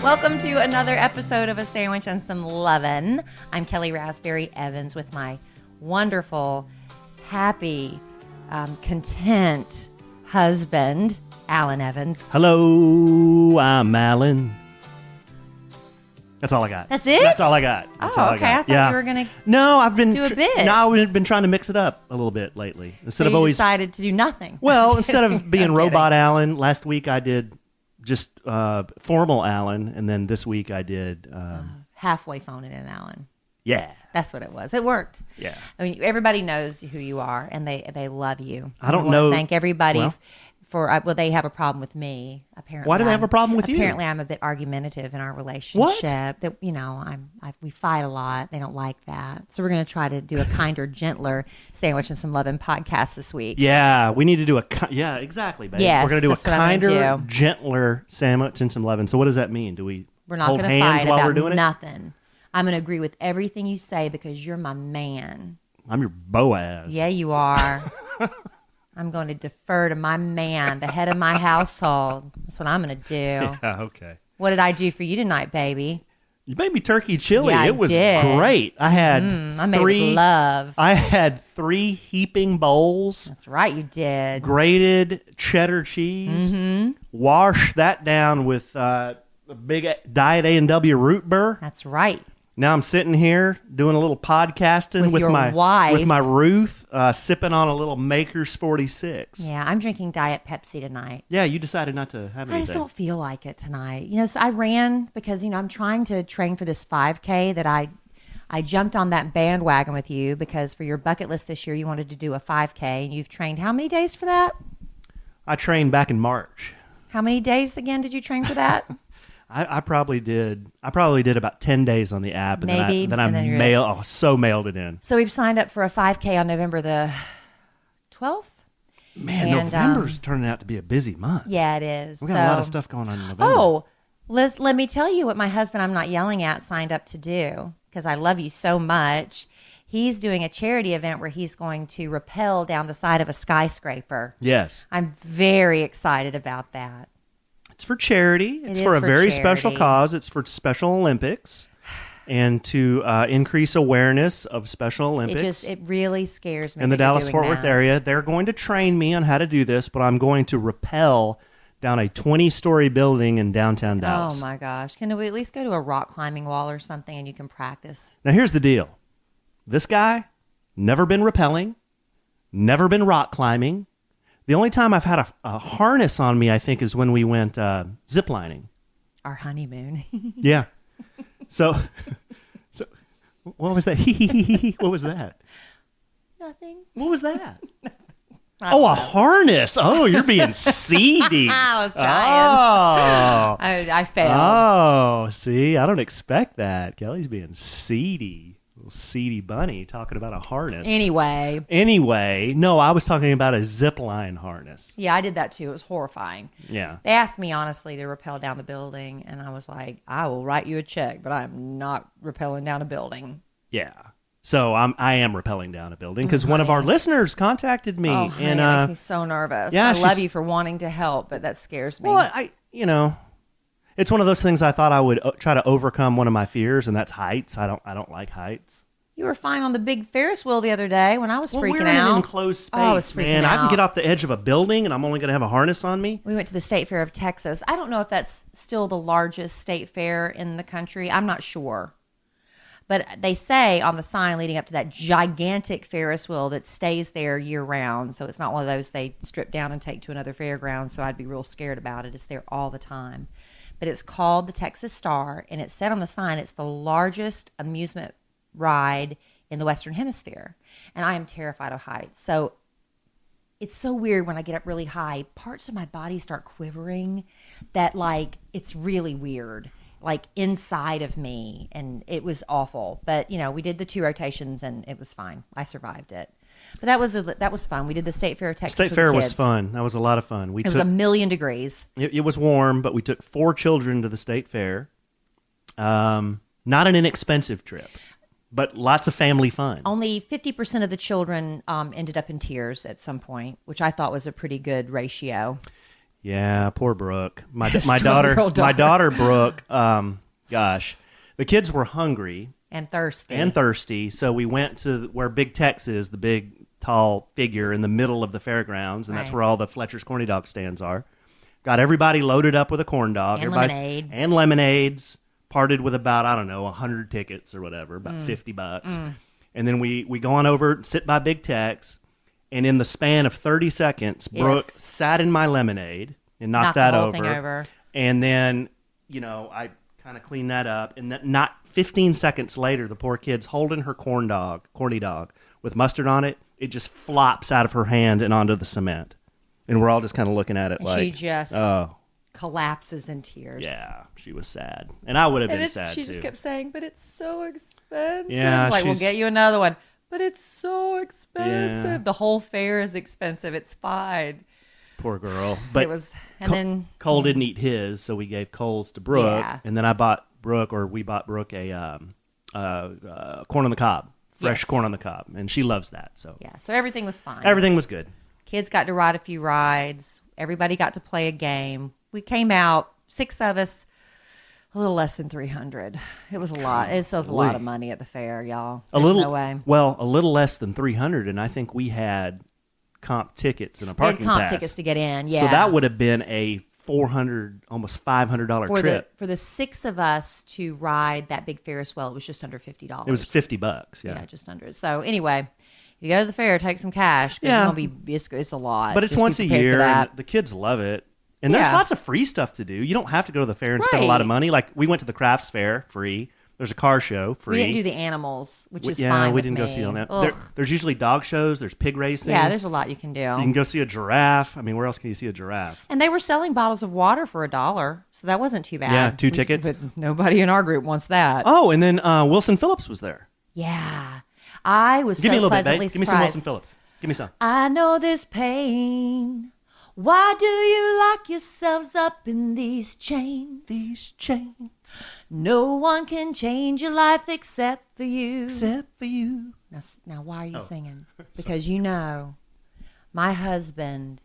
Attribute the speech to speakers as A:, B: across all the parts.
A: Welcome to another episode of A Sandwich and Some Lovin'. I'm Kellie Raspberry Evans with my wonderful, happy, content husband, Alan Evans.
B: Hello, I'm Alan. That's all I got.
A: That's it?
B: That's all I got. That's all
A: okay. I thought you were going to do a bit.
B: No, I've been trying to mix it up a little bit lately. Instead of always
A: decided to do nothing.
B: Well, instead of being Robot Alan, last week I did just formal Alan, and then this week I did
A: halfway phoning in Alan.
B: Yeah.
A: That's what it was. It worked.
B: Yeah.
A: I mean, everybody knows who you are, and they love you.
B: I don't know.
A: Thank everybody for they have a problem with me. Apparently,
B: why do they have a problem with you?
A: Apparently, I'm a bit argumentative in our relationship.
B: What?
A: That we fight a lot. They don't like that, so we're going to try to do a kinder, gentler Sandwich and Some Lovin' podcast this week.
B: Yeah, we need to do yeah, exactly, babe.
A: Yes,
B: we're going to do a kinder,
A: do.
B: gentler Sandwich and Some Lovin'. So what does that mean?
A: We're not going to fight about nothing. I'm going to agree with everything you say because you're my man.
B: I'm your Boaz.
A: Yeah, you are. I'm going to defer to my man, the head of my household. That's what I'm going to do.
B: Yeah, okay.
A: What did I do for you tonight, baby?
B: You made me turkey chili.
A: Yeah,
B: it was
A: did.
B: great. I had
A: I made it with love.
B: I had 3 heaping bowls.
A: That's right, you did.
B: Grated cheddar cheese. Mm-hmm. Wash that down with a big Diet A&W root beer.
A: That's right.
B: Now I'm sitting here doing a little podcasting with
A: your
B: my
A: wife.
B: With my Ruth, sipping on a little Maker's 46.
A: Yeah, I'm drinking Diet Pepsi tonight.
B: Yeah, you decided not to have anything.
A: I just don't feel like it tonight. So I ran because I'm trying to train for this 5K that I jumped on that bandwagon with you because for your bucket list this year you wanted to do a 5K and you've trained how many days for that?
B: I trained back in March.
A: How many days again did you train for that?
B: I probably did about 10 days on the app, and then I mailed it in.
A: So we've signed up for a 5K on November the 12th.
B: Man, November's turning out to be a busy month.
A: Yeah, it is.
B: We got a lot of stuff going on in November.
A: Oh, let me tell you what my husband I'm not yelling at signed up to do because I love you so much. He's doing a charity event where he's going to rappel down the side of a skyscraper.
B: Yes.
A: I'm very excited about that.
B: It's for charity. It's for a very special cause. It's for Special Olympics and to increase awareness of Special Olympics.
A: It really scares me.
B: In the Dallas-Fort Worth area. They're going to train me on how to do this, but I'm going to rappel down a 20-story building in downtown Dallas.
A: Oh, my gosh. Can we at least go to a rock climbing wall or something and you can practice?
B: Now, here's the deal. This guy, never been rappelling, never been rock climbing. The only time I've had a harness on me, I think, is when we went ziplining.
A: Our honeymoon.
B: Yeah. So what was that? What was that?
A: Nothing.
B: What was that? Oh, a harness. Oh, you're being seedy.
A: I was trying.
B: Oh.
A: I failed.
B: Oh, see, I don't expect that. Kelly's being seedy. Little seedy bunny talking about a harness.
A: Anyway,
B: no, I was talking about a zip line harness.
A: Yeah, I did that too. It was horrifying.
B: Yeah.
A: They asked me honestly to rappel down the building, and I was like, I will write you a check, but I'm not rappelling down a building.
B: Yeah. So I am rappelling down a building because one of our listeners contacted me.
A: Oh, honey,
B: and
A: it makes me so nervous.
B: Yeah,
A: I love you for wanting to help, but that scares me.
B: Well, it's one of those things I thought I would try to overcome one of my fears, and that's heights. I don't like heights.
A: You were fine on the big Ferris wheel the other day when I was freaking
B: we're
A: out.
B: in an enclosed space,
A: I was freaking out.
B: I can get off the edge of a building, and I'm only going to have a harness on me.
A: We went to the State Fair of Texas. I don't know if that's still the largest state fair in the country. I'm not sure. But they say on the sign leading up to that gigantic Ferris wheel that stays there year round. So it's not one of those they strip down and take to another fairground. So I'd be real scared about it. It's there all the time. But it's called the Texas Star. And it said on the sign it's the largest amusement ride in the Western Hemisphere. And I am terrified of heights. So it's so weird when I get up really high. Parts of my body start quivering that it's really weird. Inside of me, and it was awful. But we did the 2 rotations, and it was fine. I survived it. But that was fun. We did the State Fair of Texas.
B: State Fair was fun. That was a lot of fun.
A: It was 1,000,000 degrees.
B: It was warm, but we took 4 children to the State Fair. Not an inexpensive trip, but lots of family fun.
A: Only 50% of the children ended up in tears at some point, which I thought was a pretty good ratio.
B: Yeah, poor Brooke. My daughter,
A: 12-year-old
B: my
A: daughter.
B: daughter Brooke. Gosh, the kids were hungry
A: And thirsty.
B: so we went to where Big Tex is, the big tall figure in the middle of the fairgrounds, and that's
A: Right.
B: where all the Fletcher's Corny Dog stands are. Got everybody loaded up with a corn dog.
A: And
B: Everybody's-
A: lemonade.
B: And lemonades. Parted with about, I don't know, 100 tickets or whatever, about $50. And then we go on over, sit by Big Tex, and in the span of 30 seconds, Brooke sat in my lemonade and knocked
A: the
B: that
A: whole
B: over.
A: thing over.
B: And then, I kind of cleaned that up. And then not 15 seconds later, the poor kid's holding her corny dog with mustard on it. It just flops out of her hand and onto the cement. And we're all just kind of looking at it
A: And
B: like,
A: she just
B: oh,
A: collapses in tears.
B: yeah, she was sad. And I would have been sad
A: she
B: too.
A: just kept saying, but it's so expensive.
B: Yeah,
A: like, we'll
B: she's-
A: get you another one. But it's so expensive.
B: Yeah.
A: The whole fare is expensive. It's fine.
B: Poor girl. But
A: it was, and then
B: Cole didn't eat his, so we gave Cole's to Brooke.
A: Yeah.
B: And then we bought Brooke a corn on the cob, fresh
A: Yes.
B: corn on the cob. And she loves that. So
A: yeah, so everything was fine.
B: everything was good.
A: Kids got to ride a few rides. Everybody got to play a game. We came out, 6 of us, a little less than 300. It was a lot. It was a lot of money at the fair, y'all. There's no way.
B: Well, a little less than 300, and I think we had comp tickets and a
A: We had
B: parking
A: comp
B: pass.
A: tickets to get in. Yeah.
B: So that would have been a $400, almost $500
A: for
B: trip.
A: the 6 of us to ride that big Ferris wheel. It was just under $50.
B: It was $50.
A: Yeah, just under. So anyway, if you go to the fair, take some cash. 'Cause
B: Yeah.
A: it's gonna be it's a lot.
B: But it's
A: Just be
B: once a
A: prepared for
B: year,
A: that.
B: and the kids love it. And there's
A: Yeah.
B: lots of free stuff to do. You don't have to go to the fair and spend a lot of
A: Right.
B: money. Like, we went to the crafts fair, free. There's a car show, free.
A: We didn't do the animals, which is
B: yeah,
A: fine.
B: we
A: with
B: didn't go
A: me.
B: see on that.
A: Ugh.
B: There's usually dog shows. There's pig racing.
A: Yeah, there's a lot you can do.
B: You can go see a giraffe. I mean, where else can you see a giraffe?
A: And they were selling bottles of water for $1, so that wasn't too bad.
B: Yeah, 2 tickets.
A: But nobody in our group wants that.
B: Oh, and then Wilson Phillips was there.
A: Yeah, I was
B: Give me a
A: so
B: little bit,
A: pleasantly
B: babe. Give me some
A: surprised.
B: Wilson Phillips. Give me some.
A: I know this pain. Why do you lock yourselves up in these chains?
B: These chains,
A: No one can change your life except for you.
B: except for you.
A: Now why are you singing? Because you know, my husband.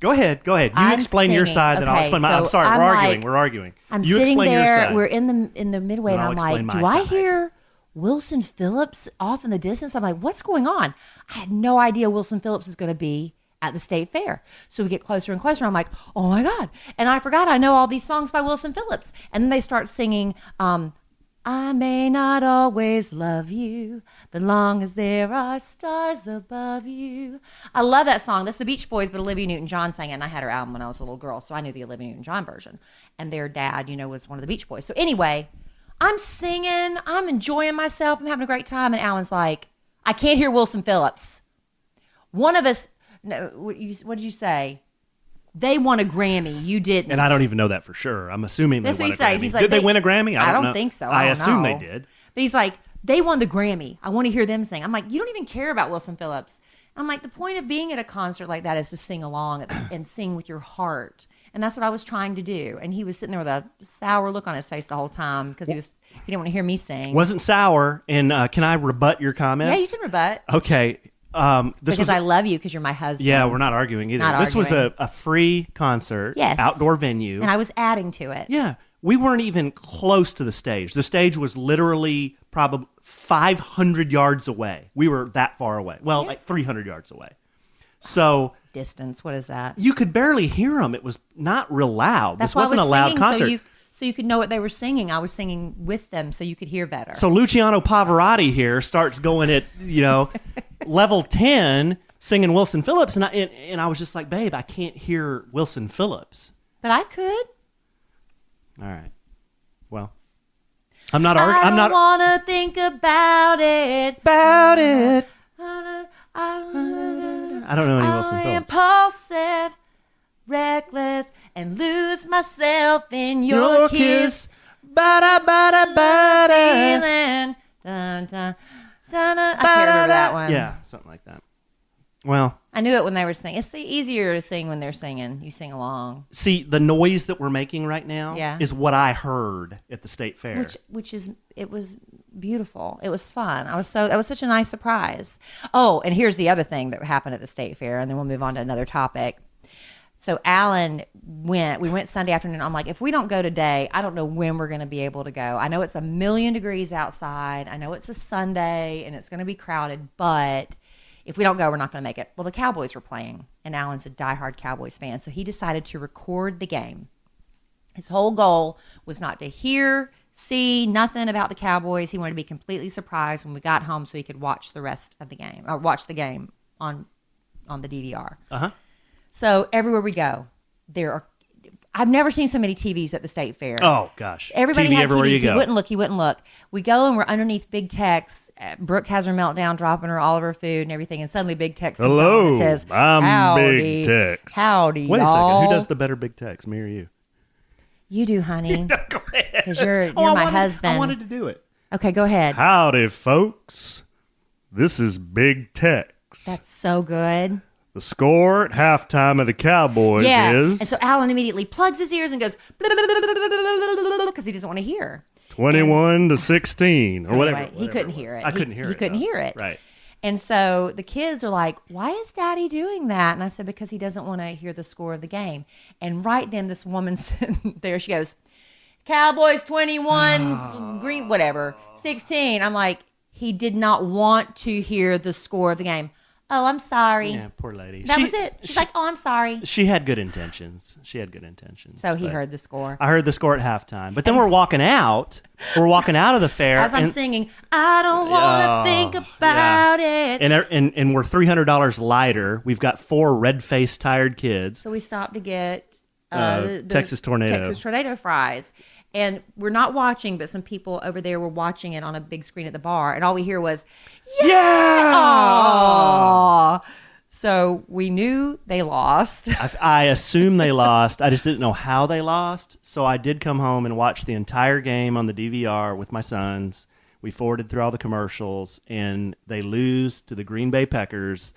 B: Go ahead. You
A: I'm
B: explain your
A: singing.
B: side, then I'll
A: Okay,
B: explain mine. I'm
A: so
B: sorry.
A: I'm
B: We're arguing.
A: I'm
B: You
A: sitting
B: explain your
A: there.
B: side.
A: We're in the midway,
B: And
A: and
B: I'll
A: I'm like,
B: explain
A: do
B: my
A: I
B: side.
A: hear Wilson Phillips off in the distance? I'm like, what's going on? I had no idea Wilson Phillips is going to be at the state fair. So we get closer and closer. I'm like, oh my God. And I forgot I know all these songs by Wilson Phillips. And then they start singing, I may not always love you, but long as there are stars above you. I love that song. That's the Beach Boys, but Olivia Newton-John sang it. And I had her album when I was a little girl, so I knew the Olivia Newton-John version. And their dad, was one of the Beach Boys. So anyway, I'm singing. I'm enjoying myself. I'm having a great time. And Alan's like, I can't hear Wilson Phillips. One of us, no, what did you say? They won a Grammy. You didn't.
B: And I don't even know that for sure. I'm assuming
A: That's
B: they
A: what
B: won
A: he
B: a
A: said.
B: Grammy.
A: He's like,
B: Did they win a Grammy?
A: I
B: don't
A: don't
B: know.
A: think so.
B: I
A: don't
B: assume
A: know.
B: they did.
A: But he's like, they won the Grammy. I want to hear them sing. I'm like, you don't even care about Wilson Phillips. I'm like, the point of being at a concert like that is to sing along and sing with your heart. And that's what I was trying to do. And he was sitting there with a sour look on his face the whole time because he didn't want to hear me sing.
B: Wasn't sour. And can I rebut your comments?
A: Yeah, you can rebut.
B: Okay.
A: Because I love you because you're my husband.
B: Yeah, we're not arguing either.
A: Not
B: this was
A: arguing.
B: a free concert,
A: Yes.
B: outdoor venue.
A: And I was adding to it.
B: Yeah, we weren't even close to the stage. The stage was literally probably 500 yards away. We were that far away. Well, like 300 yards away. So
A: Distance, what is that?
B: you could barely hear them. It was not real loud.
A: That's
B: This
A: why
B: wasn't
A: I
B: a
A: was
B: loud
A: singing,
B: concert.
A: So you could know what they were singing. I was singing with them so you could hear better.
B: So Luciano Pavarotti here starts going at, level 10 singing Wilson Phillips. And I was just like, babe, I can't hear Wilson Phillips.
A: But I could.
B: All right. Well, I'm not arguing. I'm not
A: want to think about it.
B: about it.
A: I
B: I don't know any Wilson Phillips.
A: impulsive, reckless, and lose myself in your kiss.
B: Bada, bada, bada.
A: Feeling. Dun, dun, dun, dun. I can't remember that one.
B: Yeah, something like that. Well,
A: I knew it when they were singing. It's easier to sing when they're singing. You sing along.
B: see, the noise that we're making right now
A: Yeah.
B: is what I heard at the state fair.
A: It was beautiful. It was fun. That was such a nice surprise. Oh, and here's the other thing that happened at the state fair, and then we'll move on to another topic. So Alan went. We went Sunday afternoon. I'm like, if we don't go today, I don't know when we're going to be able to go. I know it's 1,000,000 degrees outside. I know it's a Sunday and it's going to be crowded, but if we don't go, we're not going to make it. Well, the Cowboys were playing, and Alan's a diehard Cowboys fan, so he decided to record the game. His whole goal was not to hear, see, nothing about the Cowboys. He wanted to be completely surprised when we got home so he could watch the rest of the game, or watch the game on the DVR.
B: Uh-huh.
A: So everywhere we go, I've never seen so many TVs at the state fair.
B: Oh, gosh.
A: Everybody
B: TV
A: had
B: everywhere
A: TVs.
B: you go.
A: He wouldn't look. We go and we're underneath Big Tex. Brooke has her meltdown, dropping her all of her food and everything. And suddenly Big Tex comes on and says,
C: I'm
A: howdy,
C: Big Tex.
A: Howdy,
B: Wait a
A: y'all.
B: second. Who does the better Big Tex, me or you?
A: You do, honey.
B: Go ahead.
A: Because you're
B: I
A: my
B: wanted-
A: husband.
B: I wanted to do it.
A: Okay, go ahead.
C: Howdy, folks. This is Big Tex.
A: That's so good.
C: The score at halftime of the Cowboys is
A: And so Alan immediately plugs his ears and goes, because he doesn't want to hear.
C: 21-16 or
A: So
C: whatever.
A: anyway, he couldn't hear it.
B: I couldn't hear it.
A: He couldn't
B: though.
A: hear it.
B: Right.
A: And so the kids are like, why is Daddy doing that? And I said, because he doesn't want to hear the score of the game. And right then this woman sitting there, she goes, Cowboys 21, green, whatever, 16. I'm like, he did not want to hear the score of the game. Oh, I'm sorry.
B: Yeah, poor lady.
A: That was it. She's like, oh, I'm sorry.
B: She had good intentions.
A: So he
B: but
A: heard the score.
B: I heard the score at halftime. But then we're walking out. We're walking out of the fair.
A: As I'm singing, I don't want to think about it.
B: And we're $300 lighter. We've got 4 red-faced, tired kids.
A: So we stopped to get the
B: Texas Tornado.
A: Texas Tornado fries. And we're not watching, but some people over there were watching it on a big screen at the bar. And all we hear was,
B: Yeah!
A: Aww. So we knew they lost.
B: I assume they lost. I just didn't know how they lost. So I did come home and watch the entire game on the DVR with my sons. We forwarded through all the commercials, and they lose to the Green Bay Packers.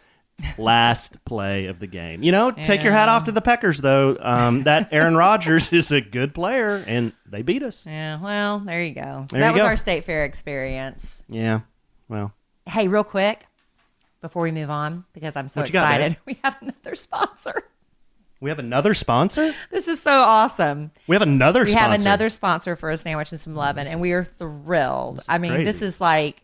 B: Last play of the game. You know, take your hat off to the Packers, though. That Aaron Rodgers is a good player, and they beat us.
A: Yeah, well, there you go. So
B: There
A: that
B: you
A: was
B: go.
A: our state fair experience.
B: Yeah, well.
A: Hey, real quick, before we move on, because I'm so
B: What you got,
A: excited,
B: babe?
A: we have another sponsor.
B: We have another sponsor?
A: This is so awesome.
B: We have another
A: We
B: sponsor.
A: have another sponsor for a sandwich and some Lovin', and we are thrilled. I mean,
B: crazy.
A: this is like,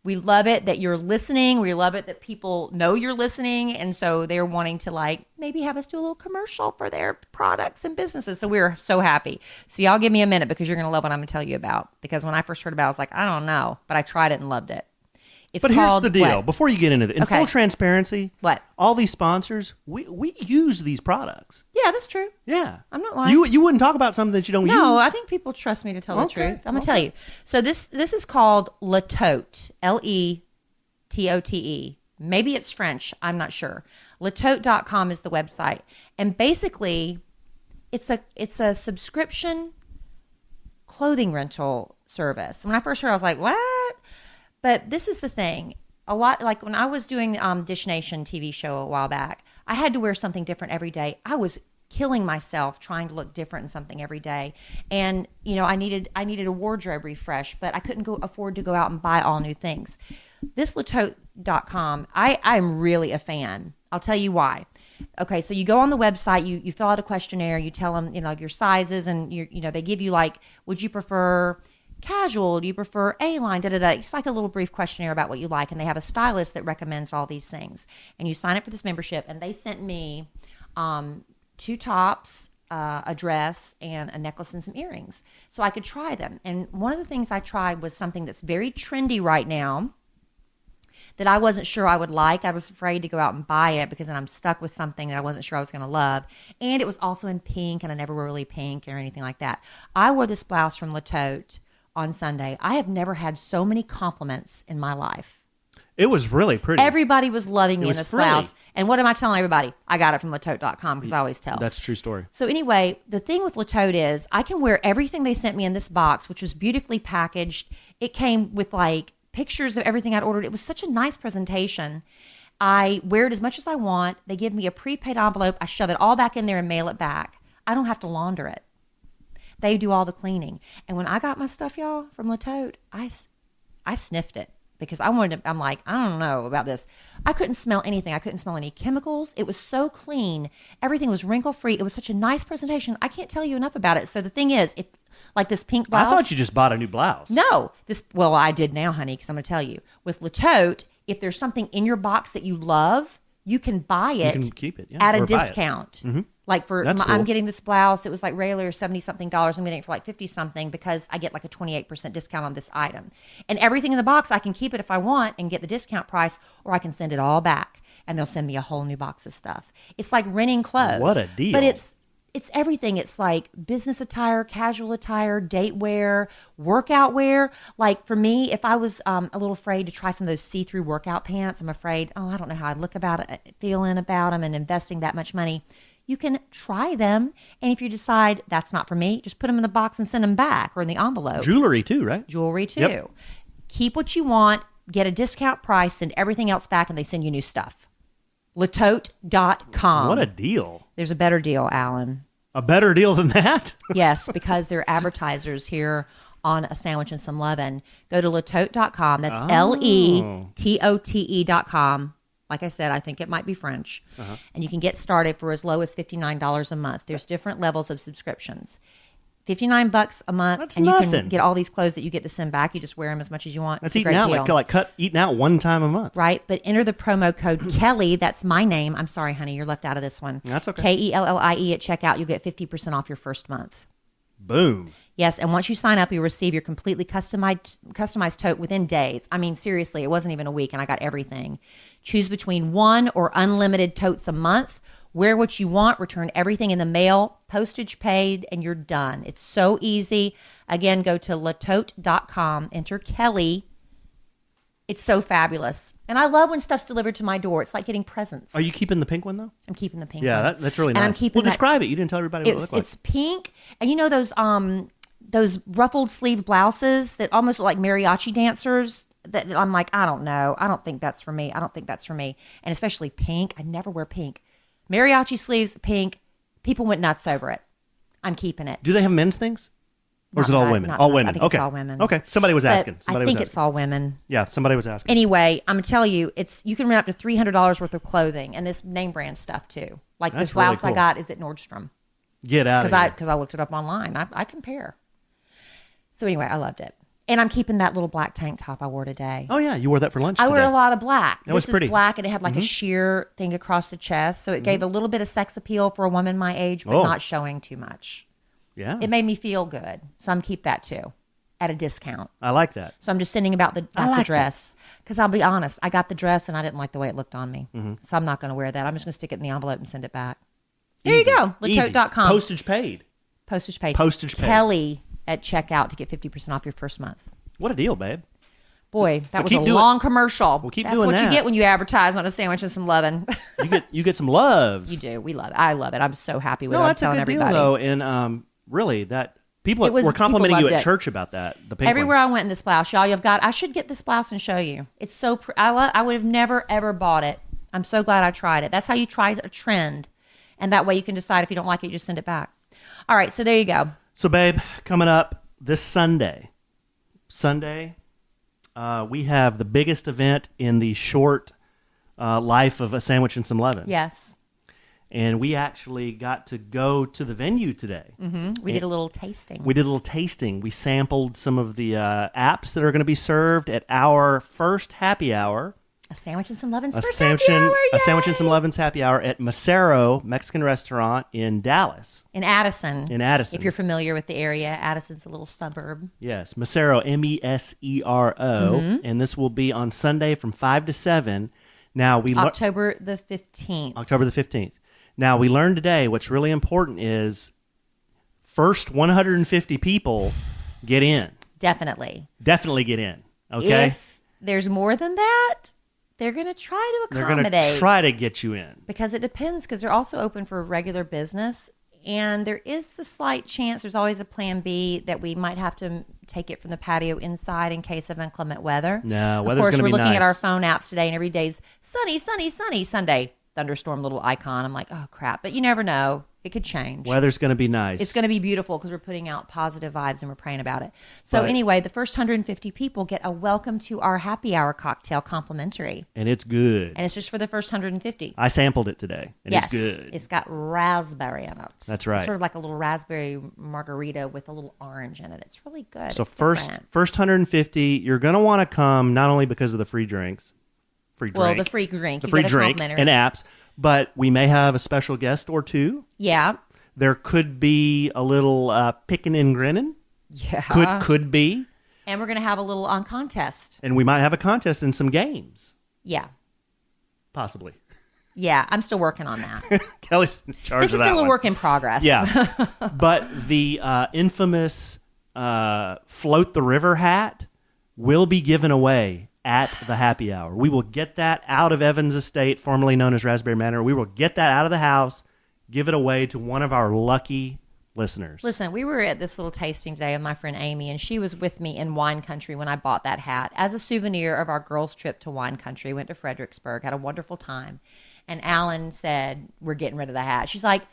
A: we love it that you're listening. We love it that people know you're listening, and so they're wanting to like maybe have us do a little commercial for their products and businesses. So we're so happy. So y'all give me a minute because you're going to love what I'm going to tell you about. Because when I first heard about it, I was like, I don't know, but I tried it and loved it. It's
B: But here's
A: called
B: the deal.
A: what?
B: Before you get into it, in
A: Okay.
B: full transparency,
A: What?
B: all these sponsors, we use these products.
A: Yeah, that's true.
B: Yeah.
A: I'm not lying.
B: You wouldn't talk about something that you don't
A: No,
B: use.
A: I think people trust me to tell the
B: Okay,
A: truth. I'm gonna tell you. So this is called Letote, Letote. Maybe it's French. I'm not sure. Letote.com is the website, and basically, it's a subscription clothing rental service. When I first heard, I was like, what? But this is the thing. A lot, like when I was doing the Dish Nation TV show a while back, I had to wear something different every day. I was killing myself trying to look different in something every day. And, you know, I needed a wardrobe refresh, but I couldn't afford to go out and buy all new things. This Letote.com, I'm really a fan. I'll tell you why. Okay, so you go on the website, you fill out a questionnaire, you tell them, you know, your sizes, and they give you like, would you prefer casual? Do you prefer A-line? It's like a little brief questionnaire about what you like, and they have a stylist that recommends all these things. And you sign up for this membership, and they sent me 2 tops, a dress, and a necklace and some earrings, so I could try them. And one of the things I tried was something that's very trendy right now that I wasn't sure I would like. I was afraid to go out and buy it because then I'm stuck with something that I wasn't sure I was going to love. And it was also in pink, and I never wore really pink or anything like that. I wore this blouse from Letote on Sunday. I have never had so many compliments in my life.
B: It was really pretty.
A: Everybody was loving me in
B: was
A: this
B: frilly.
A: blouse. And what am I telling everybody? I got it from Letote.com because I always tell.
B: That's a true story.
A: So anyway, the thing with Letote is I can wear everything they sent me in this box, which was beautifully packaged. It came with like pictures of everything I'd ordered. It was such a nice presentation. I wear it as much as I want. They give me a prepaid envelope. I shove it all back in there and mail it back. I don't have to launder it. They do all the cleaning. And when I got my stuff, y'all, from Letote, I sniffed it because I'm like, I don't know about this. I couldn't smell anything. I couldn't smell any chemicals. It was so clean. Everything was wrinkle free. It was such a nice presentation. I can't tell you enough about it. So the thing is, if like this pink blouse.
B: I thought you just bought a new blouse.
A: No, well, I did now, honey, because I'm going to tell you. With Latote, if there's something in your box that you love, you can buy it.
B: You can keep it,
A: at a
B: or buy it.
A: discount.
B: Mm-hmm.
A: Like
B: That's cool.
A: I'm getting this blouse. It was like regular $70-something. I'm getting it for like 50-something because I get like a 28% discount on this item. And everything in the box, I can keep it if I want and get the discount price, or I can send it all back and they'll send me a whole new box of stuff. It's like renting clothes.
B: What a deal.
A: But it's everything. It's like business attire, casual attire, date wear, workout wear. Like for me, if I was a little afraid to try some of those see-through workout pants, I'm afraid, I don't know how I'd look about it, feeling about them and investing that much money. You can try them. And if you decide that's not for me, just put them in the box and send them back, or in the envelope.
B: Jewelry too, right?
A: Jewelry too.
B: Yep.
A: Keep what you want, get a discount price, send everything else back, and they send you new stuff. Latote.com.
B: What a deal.
A: There's a better deal, Alan.
B: A better deal than that?
A: Yes, because they're advertisers here on A Sandwich and Some Lovin'. Go to latote.com. That's LETOTE.com. Like I said, I think it might be French. And you can get started for as low as $59 a month. There's different levels of subscriptions. $59 a month,
B: That's
A: and
B: nothing.
A: You can get all these clothes that you get to send back. You just wear them as much as you want.
B: That's
A: It's a
B: eating
A: great
B: out,
A: deal.
B: eating out one time a month.
A: Right, but enter the promo code Kellie. That's my name. I'm sorry, honey, you're left out of this one.
B: That's okay.
A: KELLIE at checkout. You'll get 50% off your first month.
B: Boom.
A: Yes, and once you sign up, you'll receive your completely customized tote within days. I mean, seriously, it wasn't even a week, and I got everything. Choose between one or unlimited totes a month. Wear what you want, return everything in the mail, postage paid, and you're done. It's so easy. Again, go to latote.com, enter Kellie. It's so fabulous. And I love when stuff's delivered to my door. It's like getting presents.
B: Are you keeping the pink one, though?
A: I'm keeping the pink
B: Yeah,
A: one.
B: that's really
A: And
B: nice.
A: I'm keeping
B: describe it. You didn't tell everybody what it looked like.
A: It's pink. And you know those ruffled sleeve blouses that almost look like mariachi dancers? That I'm like, I don't know. I don't think that's for me. I don't think that's for me. And especially pink. I never wear pink. Mariachi sleeves, pink. People went nuts over it. I'm keeping it.
B: Do they have men's things? Or is it all women? All women.
A: I think
B: Okay.
A: it's all women.
B: Okay. Somebody was asking.
A: I think it's all women.
B: Yeah, somebody was asking.
A: Anyway, I'm gonna tell you, you can rent up to $300 worth of clothing and this name brand stuff too. Like
B: That's
A: this blouse
B: really
A: I
B: cool.
A: got is at Nordstrom
B: Get out of here.
A: because I looked it up online. I compare. So anyway, I loved it, and I'm keeping that little black tank top I wore today.
B: Oh, yeah. You wore that for lunch
A: I
B: today.
A: wear a lot of black.
B: That was
A: This
B: pretty.
A: is black, and it had like a sheer thing across the chest, so it gave a little bit of sex appeal for a woman my age, but
B: Oh.
A: not showing too much.
B: Yeah.
A: It made me feel good, so I'm keep that too, at a discount.
B: I like that.
A: So I'm just sending about the
B: like
A: dress because I'll be honest, I got the dress and I didn't like the way it looked on me,
B: Mm-hmm.
A: so I'm not going to wear that. I'm just going to stick it in the envelope and send it back. There
B: Easy.
A: you go,
B: Easy.
A: latote.com.
B: Postage paid.
A: Postage paid.
B: Postage paid.
A: Kellie at checkout to get 50% off your first month.
B: What a deal, babe.
A: Boy,
B: So
A: that was
B: keep
A: a
B: doing-
A: long commercial.
B: Well, keep
A: That's
B: doing
A: what you
B: that.
A: get when you advertise on A Sandwich and Some Lovin'.
B: You get some love.
A: You do. We love it. I love it. I'm so happy with
B: No,
A: it. I'm
B: that's a
A: telling
B: good
A: everybody.
B: deal, though. And really, that people
A: It was-
B: were complimenting
A: people
B: you at
A: loved it.
B: church about that. The pink
A: Everywhere
B: one.
A: I went in this blouse, y'all, I should get this blouse and show you. It's so I would have never ever bought it. I'm so glad I tried it. That's how you try a trend, and that way you can decide if you don't like it, you just send it back. All right, so there you go.
B: So, babe, coming up this Sunday, we have the biggest event in the short life of A Sandwich and Some Lovin'.
A: Yes,
B: And we actually got to go to the venue today.
A: we did a little tasting.
B: We did a little tasting. We sampled some of the apps that are going to be served at our first happy hour.
A: A Sandwich and Some Lovin's
B: A
A: first
B: sandwich,
A: happy hour,
B: a sandwich and
A: yay!
B: some Lovin's happy hour at Mesero Mexican restaurant in Dallas.
A: In Addison.
B: In Addison.
A: If you're familiar with the area, Addison's a little suburb.
B: Yes, Mesero, Mesero, and this will be on Sunday from 5 to 7. Now we
A: October the 15th.
B: October the 15th. Now we learned today what's really important is first 150 people get in.
A: Definitely.
B: Definitely get in. Okay?
A: If there's more than that, they're going to try to
B: They're
A: accommodate.
B: going to try to get you in.
A: Because it depends, because they're also open for regular business. And there is the slight chance, there's always a plan B, that we might have to take it from the patio inside in case of inclement weather.
B: No,
A: of
B: weather's
A: course,
B: gonna
A: we're
B: be
A: looking at
B: nice.
A: our phone apps today, and every day's sunny, sunny, sunny. Sunday, thunderstorm little icon. I'm like, oh crap! But you never know; it could change.
B: Weather's going to be nice.
A: It's going to be beautiful because we're putting out positive vibes and we're praying about it. So
B: But-
A: anyway, the first 150 people get a welcome to our happy hour cocktail complimentary,
B: and it's good.
A: and it's just for the first 150.
B: I sampled it today, and
A: Yes,
B: it's good.
A: it's got raspberry in it.
B: That's right.
A: It's sort of like a little raspberry margarita with a little orange in it. It's really good.
B: So
A: It's
B: first
A: different.
B: 150, you're going to want to come not only because of the free drinks,
A: Well, the free drink.
B: the
A: You
B: free
A: get a
B: drink
A: complimentary.
B: and apps, but we may have a special guest or two.
A: Yeah.
B: There could be a little picking and grinning.
A: Yeah.
B: Could be.
A: And we're going to have a little on contest.
B: And we might have a contest and some games,
A: Yeah.
B: possibly.
A: Yeah. I'm still working on that.
B: Kelly's in charge
A: This
B: of
A: is
B: that
A: still a
B: one.
A: work in progress.
B: Yeah. But the infamous Float the River hat will be given away at the happy hour. We will get that out of Evans Estate, formerly known as Raspberry Manor. We will get that out of the house, give it away to one of our lucky listeners.
A: Listen, we were at this little tasting today with my friend Amy, and she was with me in wine country when I bought that hat as a souvenir of our girls' trip to wine country. Went to Fredericksburg, had a wonderful time. And Alan said, we're getting rid of the hat. She's like,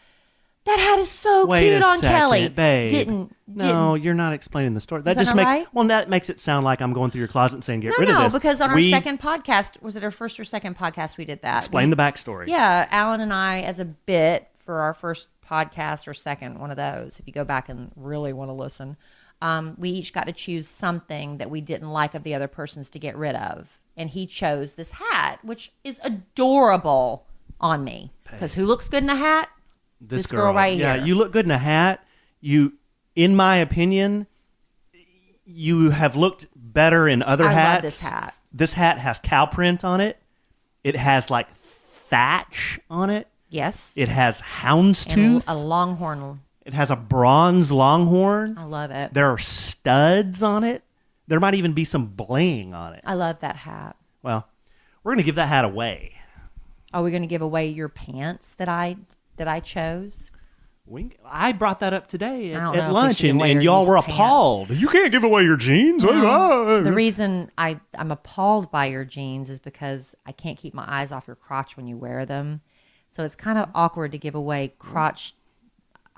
A: that hat is so
B: Wait
A: cute
B: a
A: on
B: second,
A: Kelly.
B: babe. No, you're not explaining the story. That
A: that
B: just
A: not
B: makes
A: right?
B: well, that makes it sound like I'm going through your closet and saying, "Get rid of
A: No,
B: this."
A: because on our
B: We
A: second podcast, was it our first or second podcast we did that?
B: explain the backstory.
A: Yeah, Alan and I, as a bit for our first podcast or second, one of those, if you go back and really want to listen, we each got to choose something that we didn't like of the other person's to get rid of. And he chose this hat, which is adorable on me. Because who looks good in a hat? This girl right
B: Yeah,
A: here.
B: you look good in a hat. You, in my opinion, you have looked better in other
A: I
B: hats.
A: love this hat.
B: This hat has cow print on it. It has like thatch on it.
A: Yes.
B: It has
A: And
B: houndstooth.
A: a longhorn.
B: It has a bronze longhorn.
A: I love it.
B: There are studs on it. There might even be some bling on it.
A: I love that hat.
B: Well, we're going to give that hat away.
A: Are we going to give away your pants that I chose?
B: I brought that up today
A: I don't know
B: at
A: if we
B: lunch,
A: should give away
B: and
A: your
B: y'all were
A: used pants.
B: appalled.
C: You can't give away your jeans.
A: The reason I'm appalled by your jeans is because I can't keep my eyes off your crotch when you wear them. So it's kind of awkward to give away crotch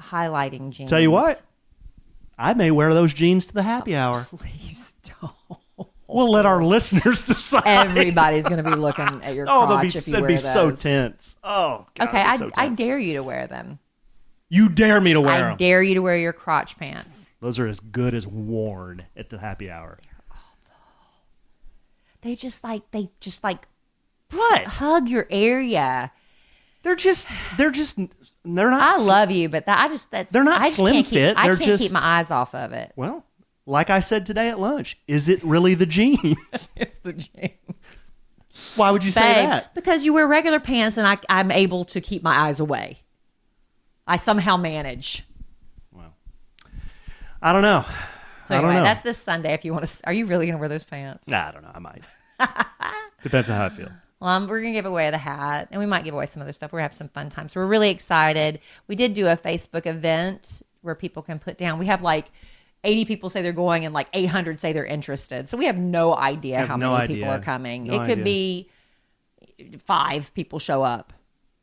A: highlighting jeans.
B: Tell you what, I may wear those jeans to the happy hour.
A: Please don't.
B: We'll let our listeners decide.
A: Everybody's going to be looking at your
B: Oh,
A: crotch if you
B: that'd
A: wear
B: be
A: those.
B: so tense. Oh, God,
A: Okay,
B: it'd be so
A: I
B: tense.
A: dare you to wear them.
B: You dare me to wear
A: I
B: them.
A: dare you to wear your crotch pants.
B: Those are as good as worn at the happy hour.
A: They just like
B: What?
A: hug your area.
B: They're not.
A: I love you, but
B: They're not
A: I just
B: slim
A: can't keep,
B: fit.
A: I
B: They're
A: can't
B: just-
A: keep my eyes off of it.
B: Well, like I said today at lunch, is it really the jeans?
A: It's the jeans.
B: Why would you say
A: Babe,
B: that?
A: because you wear regular pants and I'm able to keep my eyes away. I somehow manage.
B: Well, I don't know.
A: So
B: I don't
A: anyway,
B: know.
A: that's this Sunday. If you want to, are you really going to wear those pants?
B: Nah, I don't know. I might. Depends on how I feel.
A: Well, we're going to give away the hat, and we might give away some other stuff. We're having some fun times. So we're really excited. We did do a Facebook event where people can put down. We have like 80 people say they're going, and like 800 say they're interested. So we have no idea
B: Have
A: how
B: no
A: many
B: idea.
A: people are coming.
B: No
A: it could
B: idea.
A: be 5 people show up,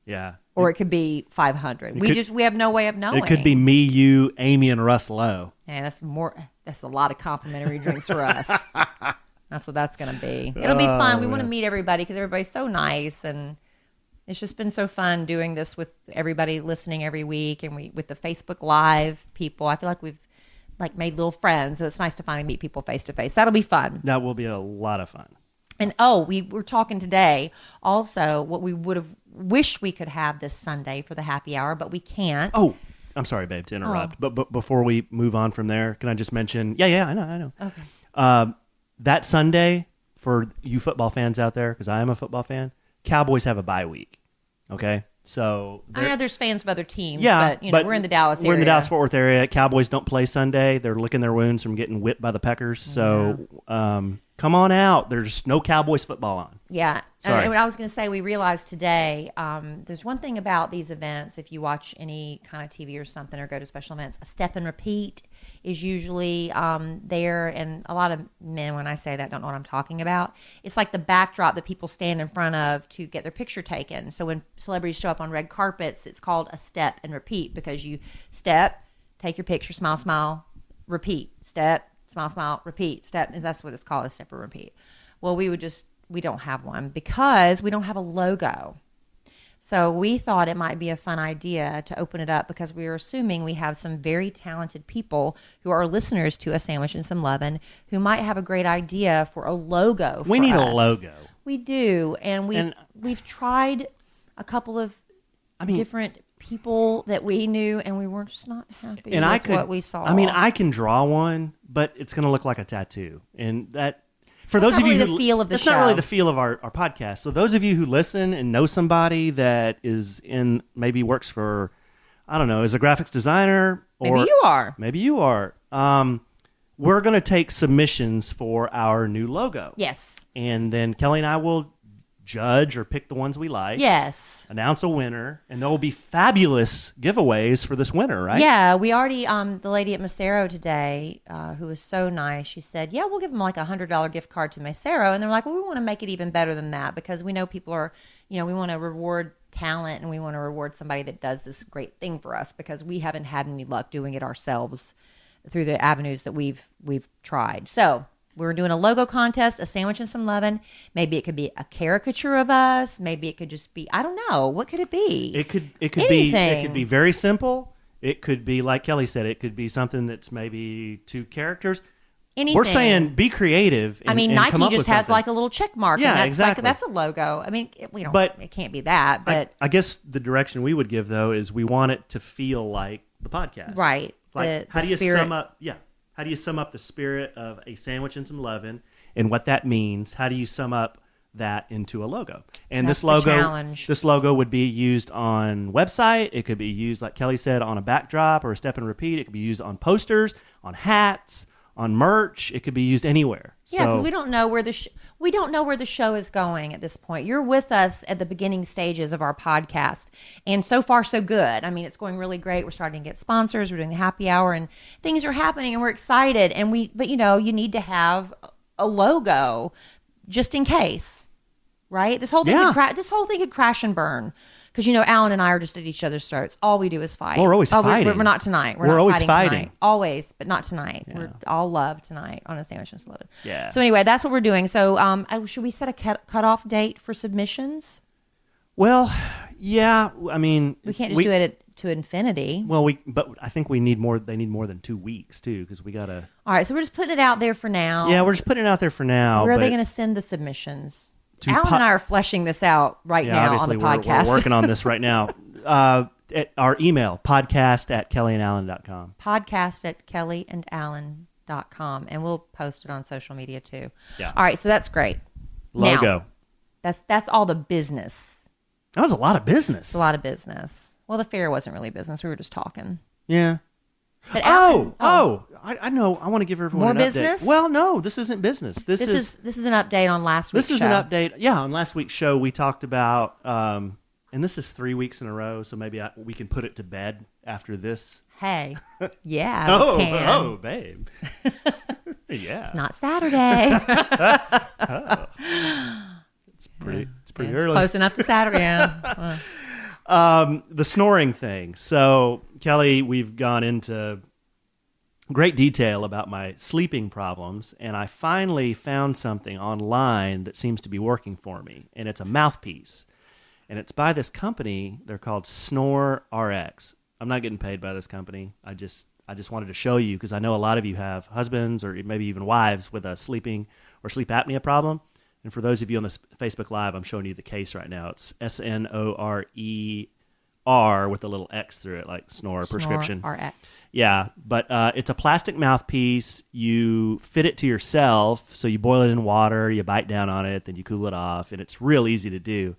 B: Yeah.
A: or it could be 500. We have no way of knowing.
B: It could be me, you, Amy, and Russ Lowe.
A: Yeah, that's a lot of complimentary drinks for us. That's what that's going to be. It'll be fun. We want to meet everybody because everybody's so nice, and it's just been so fun doing this with everybody listening every week, and with the Facebook Live people. I feel like we've made little friends, so it's nice to finally meet people face to face. That'll be fun.
B: That will be a lot of fun.
A: And we were talking today also what we would have wished we could have this Sunday for the happy hour, but we can't.
B: Oh, I'm sorry, babe, to interrupt. But before we move on from there, can I just mention? Yeah, I know.
A: Okay.
B: That Sunday, for you football fans out there, because I am a football fan, Cowboys have a bye week. Okay, so
A: I know there's fans of other teams,
B: yeah,
A: but we're in the Dallas area.
B: We're in the Dallas-Fort Worth area. Cowboys don't play Sunday. They're licking their wounds from getting whipped by the Peckers. So come on out. There's no Cowboys football on.
A: Yeah.
B: Sorry.
A: And what I was going to say, we realized today, there's one thing about these events, if you watch any kind of TV or something or go to special events, a step and repeat is usually there. And a lot of men, when I say that, don't know what I'm talking about. It's like the backdrop that people stand in front of to get their picture taken. So when celebrities show up on red carpets, it's called a step and repeat because you step, take your picture, smile, smile, repeat, step, smile, smile, repeat, step. And that's what it's called, a step and repeat. Well, we don't have one because we don't have a logo. So we thought it might be a fun idea to open it up because we were assuming we have some very talented people who are listeners to A Sandwich and Some Lovin' who might have a great idea for a logo for
B: We need
A: us.
B: a logo.
A: We do. And we've tried a couple of different people that we knew and we were just not happy with what we saw.
B: I mean, I can draw one, but it's going to look like a tattoo. And that... For those of you who,
A: the feel of the
B: that's
A: show.
B: not really the feel of our podcast. So those of you who listen and know somebody that is maybe works for, I don't know, is a graphics designer. Or
A: Maybe you are.
B: Maybe you are. We're going to take submissions for our new logo.
A: Yes.
B: And then Kelly and I will judge or pick the ones we like.
A: Yes.
B: Announce a winner. And there will be fabulous giveaways for this winner, right?
A: Yeah, we already, the lady at Mesero today, who was so nice, she said, yeah, we'll give them like a $100 gift card to Mesero. And they're like, well, we want to make it even better than that because we know people are, we want to reward talent and we want to reward somebody that does this great thing for us because we haven't had any luck doing it ourselves through the avenues that we've tried. So we're doing a logo contest, A Sandwich and Some Lovin'. Maybe it could be a caricature of us. Maybe it could just be, I don't know. What could it be?
B: It could
A: Anything.
B: be very simple. It could be, like Kelly said, it could be something that's maybe 2 characters.
A: Anything.
B: We're saying be creative. And, and
A: Nike
B: come up
A: just
B: with
A: has
B: something.
A: like a little check mark.
B: Yeah,
A: and that's
B: exactly.
A: that's a logo. I mean, it can't be that, but
B: I guess the direction we would give though is we want it to feel like the podcast,
A: right.
B: Like how do you sum up? Yeah, how do you sum up the spirit of A Sandwich and Some Lovin' and what that means? How do you sum up that into a logo? And
A: That's
B: this logo,
A: the challenge.
B: this logo would be used on website. It could be used, like Kelly said, on a backdrop or a step and repeat. It could be used on posters, on hats, on merch. It could be used anywhere.
A: yeah, because we don't know where the show is going at this point. You're with us at the beginning stages of our podcast, and so far so good. I mean, it's going really great. We're starting to get sponsors. We're doing the happy hour, and things are happening, and we're excited. But you need to have a logo just in case, right? This whole thing could crash and burn because Alan and I are just at each other's throats. All we do is fight.
B: Well, we're always fighting.
A: We're not tonight. We're not
B: always
A: fighting tonight. Always, but not tonight.
B: Yeah.
A: We're all love tonight on A Sandwich and Some Lovin'.
B: Yeah.
A: So anyway, that's what we're doing. So should we set a cutoff date for submissions?
B: Well, yeah. I mean,
A: We can't just do it to infinity.
B: Well, but I think we need more. They need more than 2 weeks too, because we gotta.
A: All right, so we're just putting it out there for now.
B: Yeah, we're just putting it out there for now.
A: Where are they
B: but
A: going to send the submissions?
B: To
A: Alan and I are fleshing this out right now on
B: obviously
A: the podcast.
B: We're working on this right now. At our email, podcast@kellyandalan.com.
A: podcast@kellyandalan.com, and we'll post it on social media too.
B: Yeah.
A: All right, so that's great.
B: Logo.
A: Now, that's all the business.
B: That was a lot of business.
A: It's a lot of business. Well, the fair wasn't really business. We were just talking.
B: Yeah.
A: But Alan,
B: I know. I want to give everyone
A: More
B: an
A: business?
B: update. Well, no, this isn't business. This is
A: an update on last week's show.
B: This is an update. Yeah, on last week's show, we talked about, and this is 3 weeks in a row, so maybe we can put it to bed after this.
A: Hey, yeah, we can.
B: Babe. Yeah.
A: It's not Saturday.
B: It's pretty early.
A: Close enough to Saturday. Yeah.
B: The snoring thing. So, Kelly, we've gone into great detail about my sleeping problems, and I finally found something online that seems to be working for me, and it's a mouthpiece. And it's by this company. They're called Snore RX. I'm not getting paid by this company. I just wanted to show you because I know a lot of you have husbands or maybe even wives with a sleeping or sleep apnea problem. And for those of you on this Facebook Live, I'm showing you the case right now. It's SNORER with a little X through it, like snore prescription.
A: RX.
B: Yeah, but it's a plastic mouthpiece. You fit it to yourself, so you boil it in water, you bite down on it, then you cool it off, and it's real easy to do.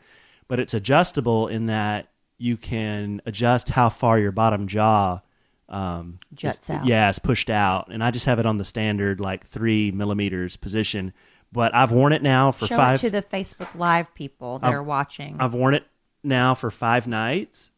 B: But it's adjustable in that you can adjust how far your bottom jaw
A: juts out.
B: Yeah, it's pushed out. And I just have it on the standard, like 3 millimeters position. But I've worn it now for
A: Show
B: five.
A: it to the Facebook Live people that are watching.
B: I've worn it now for 5 nights,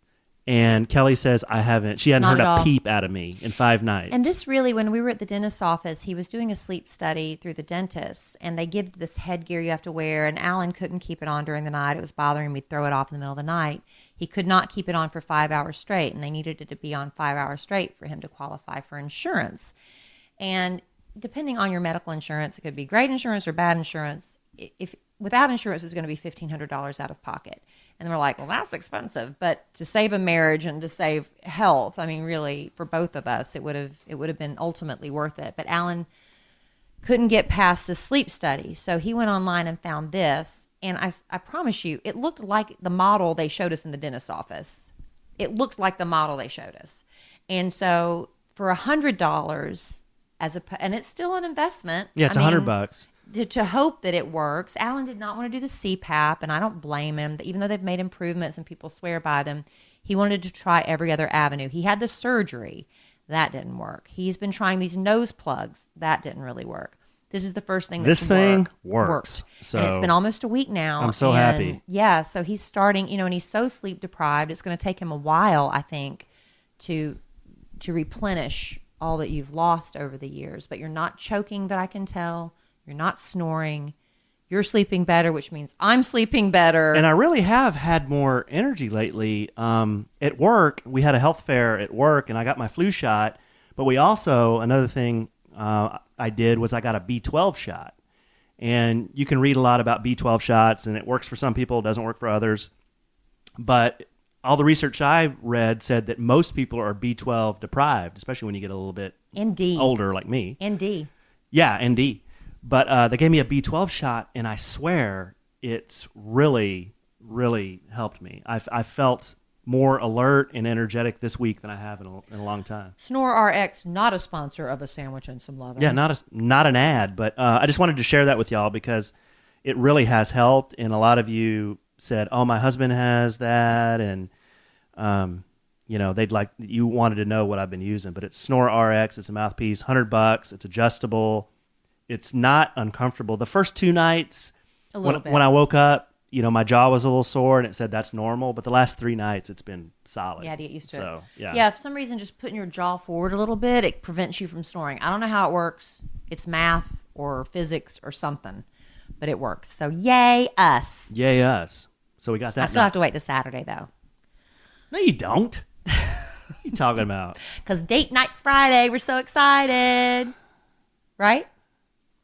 B: and Kelly says I haven't. She hadn't
A: Not
B: heard
A: at
B: a
A: all.
B: peep out of me in 5 nights.
A: And this really, when we were at the dentist's office, he was doing a sleep study through the dentist, and they give this headgear you have to wear, and Alan couldn't keep it on during the night. It was bothering me to throw it off in the middle of the night. He could not keep it on for 5 hours straight, and they needed it to be on 5 hours straight for him to qualify for insurance. And depending on your medical insurance, it could be great insurance or bad insurance. If without insurance, it's going to be $1,500 out of pocket. And we're like, well, that's expensive. But to save a marriage and to save health, I mean, really, for both of us, it would have been ultimately worth it. But Alan couldn't get past the sleep study. So he went online and found this. And I promise you, it looked like the model they showed us in the dentist's office. It looked like the model they showed us. And so for $100, and it's still an investment.
B: Yeah, it's $100.
A: To hope that it works. Alan did not want to do the CPAP, and I don't blame him. Even though they've made improvements and people swear by them, he wanted to try every other avenue. He had the surgery. That didn't work. He's been trying these nose plugs. That didn't really work. This is the first thing
B: This thing
A: worked.
B: works. So
A: and it's been almost a week now.
B: I'm so
A: and
B: happy.
A: Yeah, so he's starting, and he's so sleep deprived. It's going to take him a while, I think, to replenish all that you've lost over the years. But you're not choking, that I can tell. You're not snoring. You're sleeping better, which means I'm sleeping better.
B: And I really have had more energy lately. At work, we had a health fair at work, and I got my flu shot. But we also, another thing I did was I got a B12 shot. And you can read a lot about B12 shots, and it works for some people, it doesn't work for others. But all the research I read said that most people are B12 deprived, especially when you get a little bit older like me.
A: And D.
B: Yeah, and D. But they gave me a B12 shot, and I swear it's really, really helped me. I felt more alert and energetic this week than I have in a long time.
A: Snore RX, not a sponsor of A Sandwich and Some Lovin'.
B: Yeah, not an ad, but I just wanted to share that with y'all because it really has helped. And a lot of you said, "Oh, my husband has that," and you wanted to know what I've been using. But it's Snore RX. It's a mouthpiece, $100. It's adjustable. It's not uncomfortable. The first 2 nights, when I woke up, my jaw was a little sore, and it said that's normal. But the last 3 nights, it's been solid.
A: Yeah, to get used to it.
B: So, yeah.
A: Yeah, for some reason, just putting your jaw forward a little bit, it prevents you from snoring. I don't know how it works. It's math or physics or something, but it works. So yay us.
B: Yay us. So we got that.
A: I still have to wait to Saturday, though.
B: No, you don't. What are you talking about?
A: Because date night's Friday. We're so excited. Right?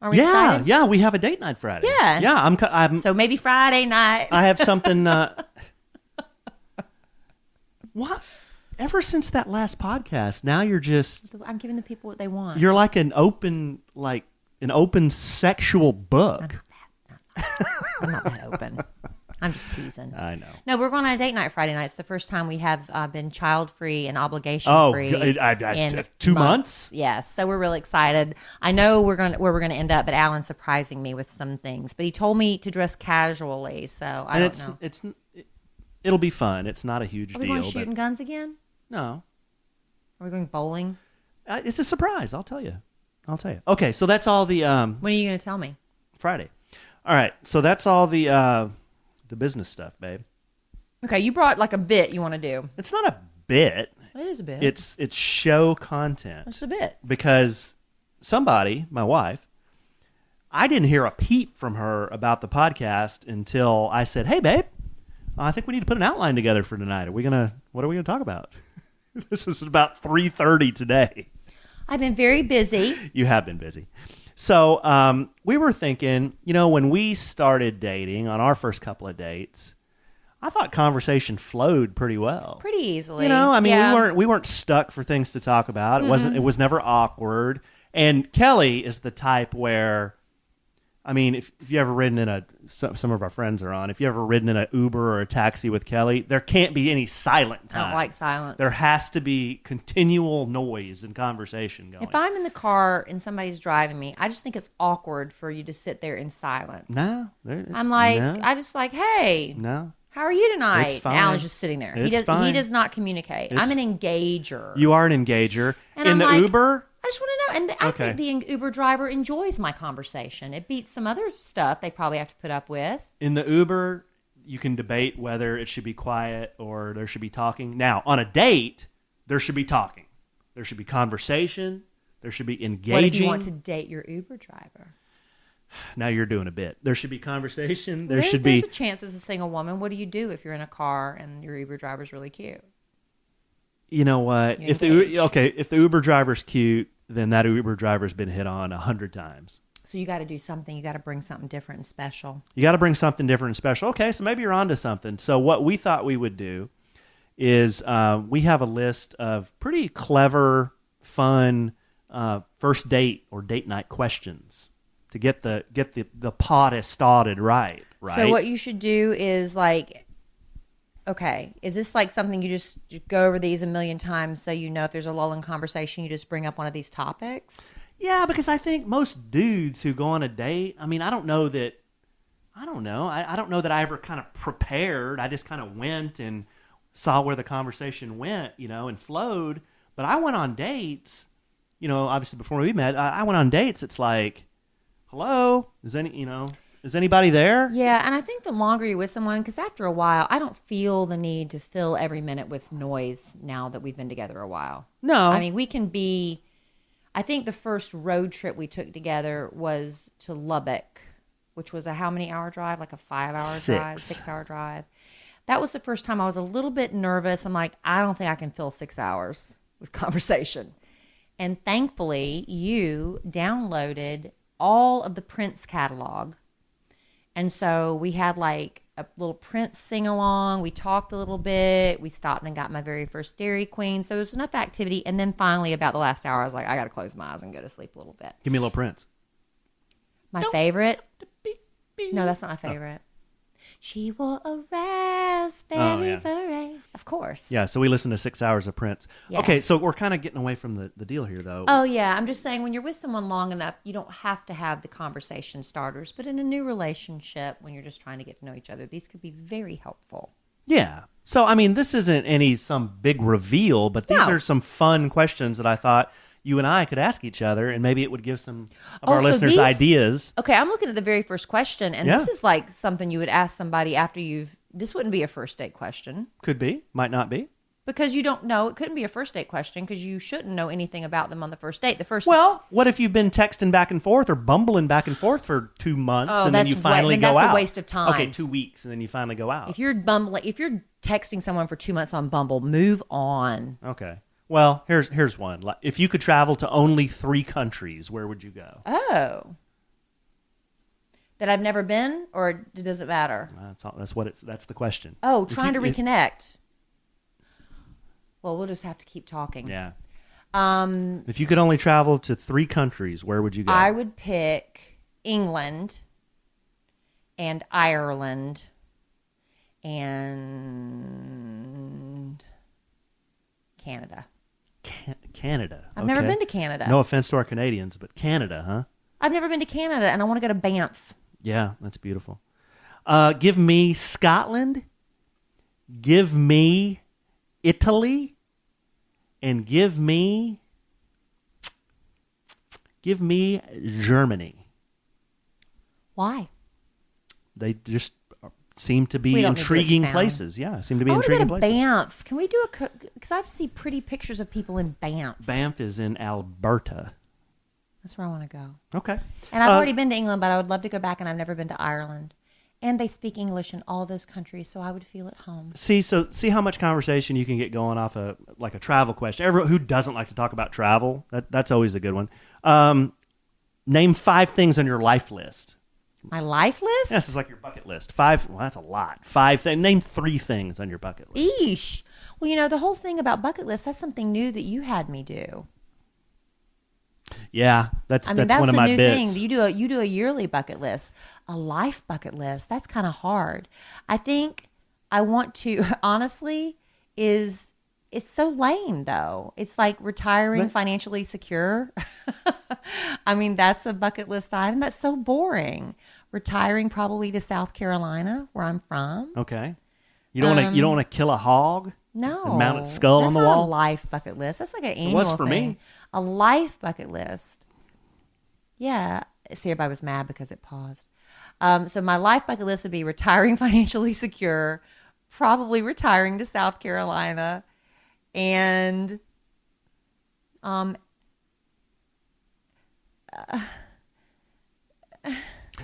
A: Are we excited?
B: Yeah, we have a date night Friday.
A: Yeah.
B: Yeah, I'm
A: So maybe Friday night.
B: I have something. What? Ever since that last podcast, now you're just.
A: I'm giving the people what they want.
B: You're like an open sexual book.
A: I'm not that open. I'm just teasing.
B: I know.
A: No, we're going on a date night Friday night. It's the first time we have been child-free and obligation-free in
B: 2 months?
A: Yes, so we're really excited. I know where we're going to end up, but Alan's surprising me with some things. But he told me to dress casually, so I don't know.
B: It'll be fun. It's not a huge
A: Are we
B: deal.
A: going shooting guns again?
B: No.
A: Are we going bowling?
B: It's a surprise. I'll tell you. Okay, so that's all the
A: When are you going to tell me?
B: Friday. All right, so that's all the business stuff, babe.
A: Okay, you brought like a bit you want to do.
B: It's not a bit.
A: It is a bit.
B: It's show content.
A: It's a bit.
B: Because somebody, my wife, I didn't hear a peep from her about the podcast until I said, "Hey, babe, I think we need to put an outline together for tonight. What are we gonna talk about?" This is about 3:30 today.
A: I've been very busy.
B: You have been busy. So we were thinking, when we started dating on our first couple of dates, I thought conversation flowed pretty well.
A: Pretty easily.
B: We weren't stuck for things to talk about. It was never awkward. And Kelly is the type where, if you ever ridden some of our friends are on, if you ever ridden in an Uber or a taxi with Kelly, there can't be any silent time.
A: I don't like silence.
B: There has to be continual noise and conversation going.
A: If I'm in the car and somebody's driving me, I just think it's awkward for you to sit there in silence.
B: No.
A: I just like, hey.
B: No.
A: How are you tonight?
B: It's fine.
A: Alan's just sitting there. He does not communicate. I'm an engager.
B: You are an engager.
A: And
B: in
A: I'm
B: the
A: like,
B: Uber,
A: I just want to know. And I think the Uber driver enjoys my conversation. It beats some other stuff they probably have to put up with.
B: In the Uber, you can debate whether it should be quiet or there should be talking. Now, on a date, there should be talking. There should be conversation. There should be engaging.
A: What if you want to date your Uber driver?
B: Now you're doing a bit. There should be conversation.
A: There's a chance as a single woman. What do you do if you're in a car and your Uber driver's really cute?
B: You know what? If the Uber driver's cute, then that Uber driver's been hit on 100 times.
A: So you got to do something. You got to bring something different and special.
B: You got to bring something different and special. Okay, so maybe you're onto something. So what we thought we would do is we have a list of pretty clever, fun first date or date night questions to get the pot started right.
A: So what you should do is like, okay, is this like something you just go over these a million times so you know if there's a lull in conversation, you just bring up one of these topics?
B: Yeah, because I think most dudes who go on a date, I mean, I don't know that I ever kind of prepared. I just kind of went and saw where the conversation went, and flowed. But I went on dates, obviously before we met, I went on dates. It's like, hello, is anybody there?
A: Yeah, and I think the longer you're with someone, because after a while, I don't feel the need to fill every minute with noise now that we've been together a while.
B: No.
A: I mean, I think the first road trip we took together was to Lubbock, which was a how many hour drive? Like a 5 hour drive, 6 hour drive. That was the first time I was a little bit nervous. I'm like, I don't think I can fill 6 hours with conversation. And thankfully, you downloaded all of the Prince catalog. And so we had like a little Prince sing-along. We talked a little bit. We stopped and got my very first Dairy Queen. So there was enough activity. And then finally, about the last hour, I was like, I got to close my eyes and go to sleep a little bit.
B: Give me a little Prince.
A: My favorite? No, that's not my favorite. She wore a raspberry beret. Of course.
B: Yeah, so we listened to 6 hours of Prince. Yeah. Okay, so we're kind of getting away from the deal here, though.
A: Oh, yeah. I'm just saying when you're with someone long enough, you don't have to have the conversation starters. But in a new relationship, when you're just trying to get to know each other, these could be very helpful.
B: Yeah. So, I mean, this isn't some big reveal, but these are some fun questions that I thought you and I could ask each other, and maybe it would give some of our listeners ideas.
A: Okay, I'm looking at the very first question, and this is like something you would ask somebody after this wouldn't be a first date question.
B: Could be, might not be.
A: Because you don't know, it couldn't be a first date question because you shouldn't know anything about them on the first date.
B: Well, what if you've been texting back and forth or bumbling back and forth for 2 months and then you finally go out?
A: That's a waste of time.
B: Okay, 2 weeks and then you finally go out.
A: If you're texting someone for 2 months on Bumble, move on.
B: Okay. Well, here's one. If you could travel to only 3 countries, where would you go?
A: Oh. That I've never been, or does it matter?
B: That's the question.
A: Oh, trying to reconnect. Well, we'll just have to keep talking.
B: Yeah. If you could only travel to 3 countries, where would you go?
A: I would pick England and Ireland and Canada.
B: Canada.
A: I've never been to Canada.
B: No offense to our Canadians, but Canada, huh?
A: I've never been to Canada, and I want to go to Banff.
B: Yeah, that's beautiful. Give me Scotland. Give me Italy. And give me Germany.
A: Why?
B: They just seem to be intriguing places. Yeah, seem to be intriguing places.
A: I want to go to Banff. Can we do because I've seen pretty pictures of people in Banff.
B: Banff is in Alberta.
A: That's where I want to go.
B: Okay.
A: And I've already been to England, but I would love to go back, and I've never been to Ireland. And they speak English in all those countries, so I would feel at home.
B: See how much conversation you can get going off a travel question. Everyone who doesn't like to talk about travel, that's always a good one. Name 5 things on your life list.
A: My life list?
B: Yes, it's like your bucket list. 5, well, that's a lot. 5 things. Name 3 things on your bucket list.
A: Eesh. Well, the whole thing about bucket lists, that's something new that you had me do.
B: Yeah, that's one of my bits.
A: Thing. You do a yearly bucket list. A life bucket list, that's kind of hard. I think I want to, honestly, it's so lame, though. It's like retiring financially secure. I mean, that's a bucket list item. That's so boring. Retiring probably to South Carolina, where I'm from.
B: Okay. You don't want to kill a hog?
A: No.
B: And mount a skull on the
A: That's not
B: wall?
A: a life bucket list. That's like an annual
B: was for me.
A: thing. A life bucket list. Yeah. See, everybody was mad because it paused. So my life bucket list would be retiring financially secure, probably retiring to South Carolina, and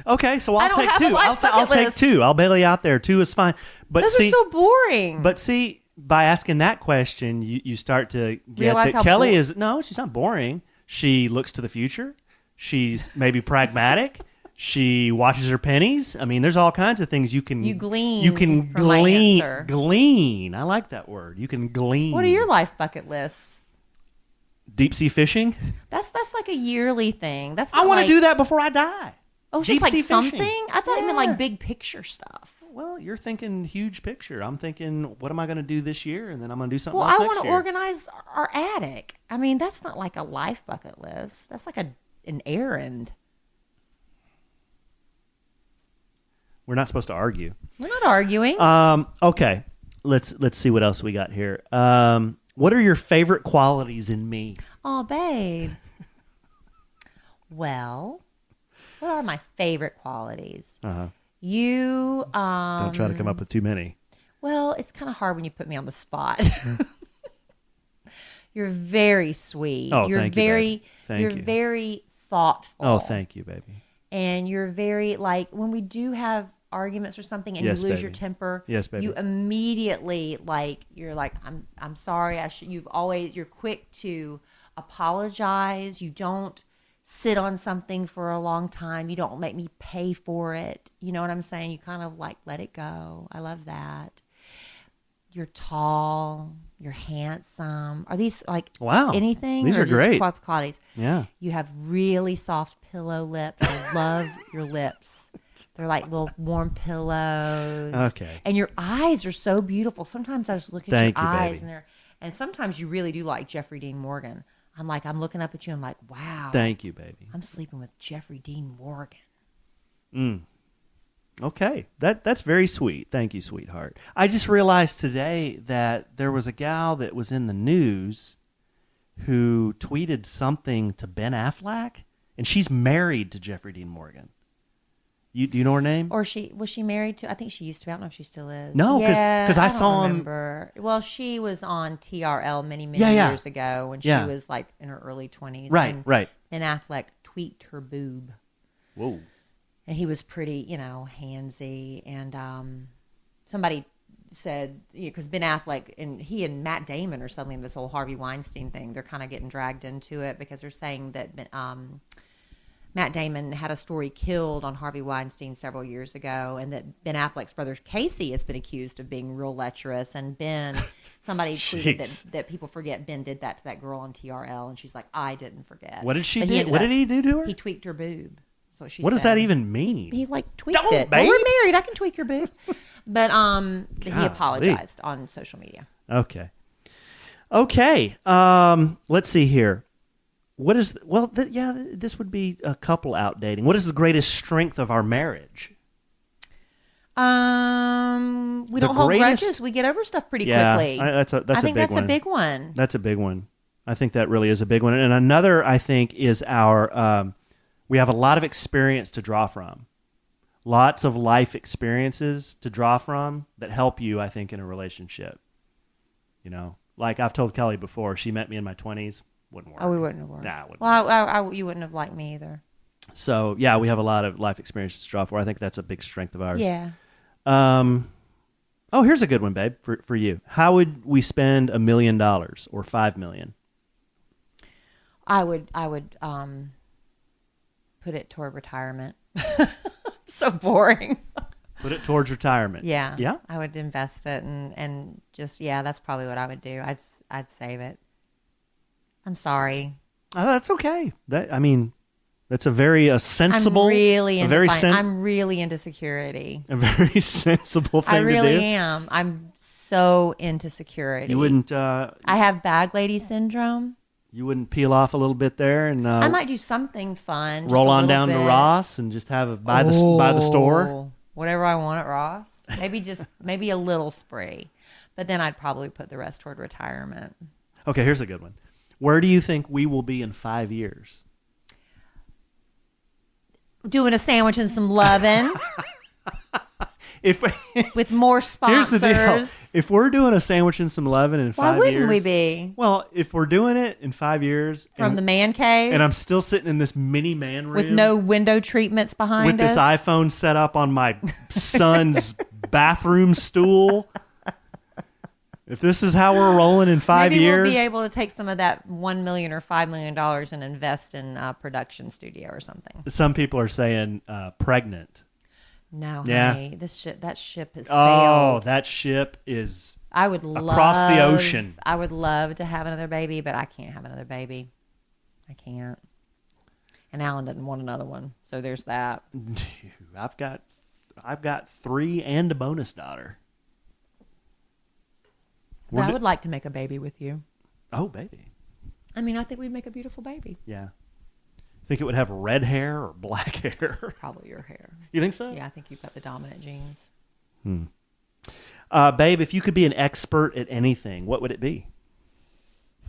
B: Okay, so
A: I
B: I'll
A: don't
B: take
A: have a
B: two.
A: life
B: I'll
A: bucket
B: take
A: list.
B: two. I'll bail you out there. Two is fine. But
A: those
B: see,
A: are so boring.
B: but see, by asking that question, you start to get
A: Realize
B: that
A: how
B: Kelly
A: bo-
B: is no, she's not boring. She looks to the future. She's maybe pragmatic. She watches her pennies. I mean, there's all kinds of things you can
A: glean
B: You can
A: from my
B: glean.
A: answer.
B: Glean. I like that word. You can glean.
A: What are your life bucket lists?
B: Deep sea fishing?
A: That's like a yearly thing. That's
B: I
A: not
B: want to
A: like,
B: do that before I die.
A: Oh, it's just
B: Deep
A: like
B: sea
A: something.
B: fishing.
A: I thought it meant
B: Yeah.
A: like big picture stuff.
B: Well, you're thinking huge picture. I'm thinking, what am I going to do this year? And then I'm going to do something
A: Well,
B: else
A: I
B: next
A: want to
B: year.
A: organize our attic. I mean, that's not like a life bucket list. That's like an errand.
B: We're not supposed to argue.
A: We're not arguing.
B: Okay. Let's see what else we got here. What are your favorite qualities in me?
A: Oh, babe. Well, what are my favorite qualities?
B: Uh-huh.
A: You
B: Don't try to come up with too many.
A: Well, it's kind of hard when you put me on the spot. You're very sweet.
B: Oh,
A: you're
B: thank you,
A: very
B: baby. Thank
A: you're
B: you.
A: very thoughtful.
B: Oh, thank you, baby.
A: And you're very like when we do have arguments or something and
B: Yes,
A: you lose your
B: baby.
A: temper.
B: Yes, baby.
A: You immediately you're like I'm sorry. You're quick to apologize. You don't sit on something for a long time. You don't make me pay for it. You know what I'm saying? You kind of like let it go. I love that. You're tall. You're handsome. Are these like
B: Wow.
A: anything?
B: These
A: or
B: are
A: just
B: great.
A: qualities?
B: Yeah.
A: You have really soft pillow lips. I love your lips. They're like little warm pillows.
B: Okay.
A: And your eyes are so beautiful. Sometimes I just look at
B: Thank
A: your
B: you,
A: eyes
B: baby.
A: and sometimes you really do like Jeffrey Dean Morgan. I'm looking up at you. I'm like, wow.
B: Thank you, baby.
A: I'm sleeping with Jeffrey Dean Morgan.
B: Okay. That's very sweet. Thank you, sweetheart. I just realized today that there was a gal that was in the news who tweeted something to Ben Affleck, and she's married to Jeffrey Dean Morgan. Do you know her name?
A: Or was she married to? I think she used to be. I don't know if she still is.
B: No, 'cause I
A: don't
B: saw him-
A: remember. Well, she was on TRL many
B: Yeah.
A: years ago when
B: Yeah.
A: she was like in her early 20s.
B: Right,
A: and
B: right.
A: Ben Affleck tweaked her boob.
B: Whoa.
A: And he was pretty, handsy. And somebody said, because Ben Affleck and he and Matt Damon are suddenly in this whole Harvey Weinstein thing. They're kind of getting dragged into it because they're saying that Matt Damon had a story killed on Harvey Weinstein several years ago, and that Ben Affleck's brother Casey has been accused of being real lecherous. And somebody tweeted
B: Jeez.
A: that people forget Ben did that to that girl on TRL, and she's like, I didn't forget.
B: What did she
A: But
B: do?
A: ended
B: What
A: up-
B: did he do to her?
A: He tweaked her boob. So she
B: What does
A: said.
B: that even mean?
A: He tweaked
B: Don't,
A: it.
B: babe.
A: Well, we're married. I can tweak your boob. But he
B: Golly.
A: apologized on social media.
B: Okay. Let's see here. What is this would be a couple outdating. What is the greatest strength of our marriage?
A: We
B: The
A: don't hold
B: greatest-
A: grudges. We get over stuff pretty
B: Yeah,
A: quickly.
B: that's a
A: I think
B: big
A: that's
B: one.
A: a big one.
B: That's a big one. I think that really is a big one. And another, I think, is our we have a lot of experience to draw from. Lots of life experiences to draw from that help you, I think, in a relationship. Like I've told Kelly before, she met me in my 20s. Wouldn't work.
A: Oh, we wouldn't have worked.
B: Nah, it wouldn't
A: Well, you wouldn't have liked me either.
B: So, yeah, we have a lot of life experiences to draw for. I think that's a big strength of ours.
A: Yeah.
B: Here's a good one, babe, for you. How would we spend $1 million or $5 million?
A: I would put it toward retirement. So boring.
B: Put it towards retirement.
A: Yeah.
B: Yeah?
A: I would invest it and just that's probably what I would do. I'd save it. I'm sorry.
B: That's okay. That's a very sensible.
A: I'm really into
B: very
A: I'm really into security.
B: a very sensible thing
A: I really
B: to do.
A: am. I'm so into security.
B: You wouldn't.
A: I have bag lady syndrome.
B: You wouldn't peel off a little bit there and
A: I might do something fun. Just
B: roll
A: a
B: on
A: little
B: down
A: bit.
B: to Ross and just have it by the store.
A: Whatever I want at Ross. Maybe a little spree. But then I'd probably put the rest toward retirement.
B: Okay, here's a good one. Where do you think we will be in 5 years?
A: Doing a sandwich and some Lovin
B: If
A: with more
B: here's
A: sponsors.
B: the deal. If we're doing a sandwich and some Lovin in 5 years.
A: Why wouldn't we be?
B: Well, if we're doing it in 5 years.
A: From the man cave?
B: And I'm still sitting in this mini man room.
A: With no window treatments behind
B: with
A: us?
B: this iPhone set up on my son's bathroom stool. If this is how we're rolling in 5
A: Maybe
B: years.
A: we'll be able to take some of that $1 million or $5 million and invest in a production studio or something.
B: Some people are saying pregnant.
A: No,
B: Yeah.
A: honey, that ship has
B: Oh,
A: sailed.
B: that ship is
A: I would love
B: across the ocean.
A: I would love to have another baby, but I can't have another baby. I can't. And Alan doesn't want another one, so there's that.
B: I've got 3 and a bonus daughter.
A: But I would like to make a baby with you.
B: Oh, baby.
A: I mean, I think we'd make a beautiful baby.
B: Yeah. Think it would have red hair or black hair?
A: Probably your hair.
B: You think so?
A: Yeah, I think you've got the dominant genes.
B: Babe, if you could be an expert at anything, what would it be?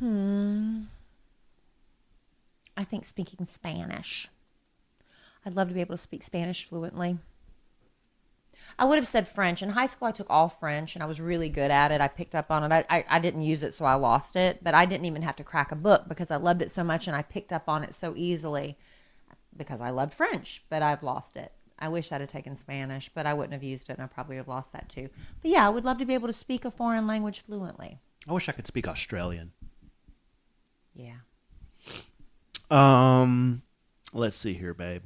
A: I think speaking Spanish. I'd love to be able to speak Spanish fluently. I would have said French. In high school, I took all French, and I was really good at it. I picked up on it. I didn't use it, so I lost it. But I didn't even have to crack a book because I loved it so much, and I picked up on it so easily because I loved French, but I've lost it. I wish I'd have taken Spanish, but I wouldn't have used it, and I probably have lost that too. But yeah, I would love to be able to speak a foreign language fluently.
B: I wish I could speak Australian.
A: Yeah.
B: Let's see here, babe.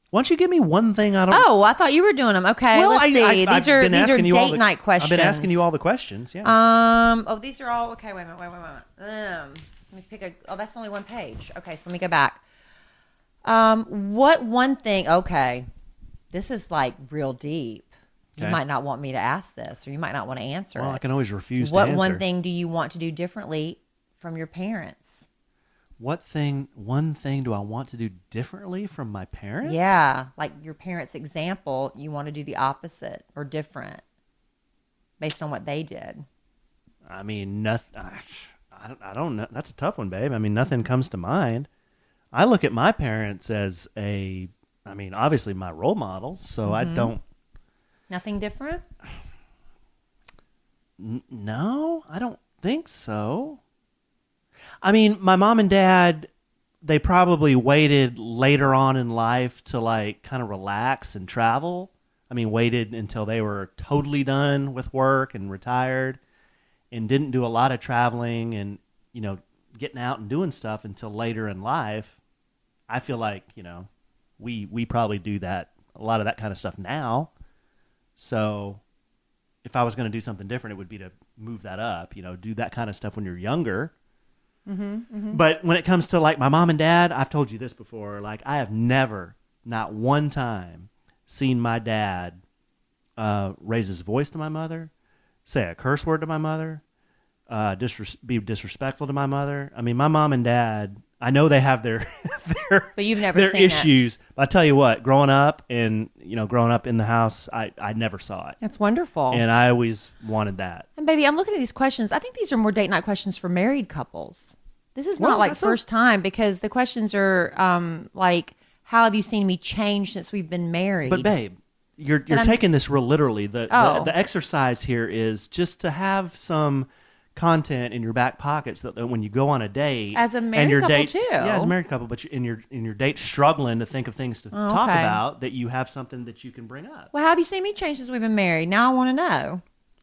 B: Why don't you give me one thing I don't...
A: Oh, I thought you were doing them. Okay,
B: Well,
A: let's see.
B: I've
A: These are
B: been asking you all
A: date
B: the-
A: night questions.
B: I've been asking you all the questions, yeah.
A: Oh, these are all okay. Wait a minute. Let me pick a. Oh, that's only one page. Okay, so let me go back. What one thing? Okay, this is like real deep. You
B: Okay.
A: might not want me to ask this, or you might not want to answer
B: Well,
A: it.
B: I can always refuse to
A: What
B: answer.
A: one thing do you want to do differently from your parents?
B: One thing do I want to do differently from my parents?
A: Yeah, like your parents' example, you want to do the opposite or different based on what they did.
B: I mean, nothing. I don't know. That's a tough one, babe. I mean, nothing comes to mind. I look at my parents as obviously my role models, so I don't.
A: Nothing different?
B: No, I don't think so. I mean, my mom and dad, they probably waited later on in life to like kind of relax and travel. I mean, waited until they were totally done with work and retired and didn't do a lot of traveling and, getting out and doing stuff until later in life. I feel like, we probably do that, a lot of that kind of stuff now. So if I was going to do something different, it would be to move that up, do that kind of stuff when you're younger. But when it comes to like my mom and dad, I've told you this before, like I have never, not one time, seen my dad raise his voice to my mother, say a curse word to my mother, be disrespectful to my mother. I mean, my mom and dad, I know they have their
A: But you've never
B: their
A: seen
B: issues. But I tell you what, growing up in the house, I never saw it.
A: That's wonderful.
B: And I always wanted that.
A: And baby, I'm looking at these questions. I think these are more date night questions for married couples. This is
B: Well,
A: not like
B: that's
A: first time because the questions are like, how have you seen me change since we've been married?
B: But babe, you're
A: I'm-
B: taking this real literally. The exercise here is just to have some content in your back pocket so that when you go on a date
A: As a married
B: and your
A: couple,
B: dates,
A: too.
B: Yeah, as a married couple, but in your date struggling to think of things to talk
A: okay.
B: about, that you have something that you can bring up.
A: Well, how have you seen me change since we've been married? Now I want to know.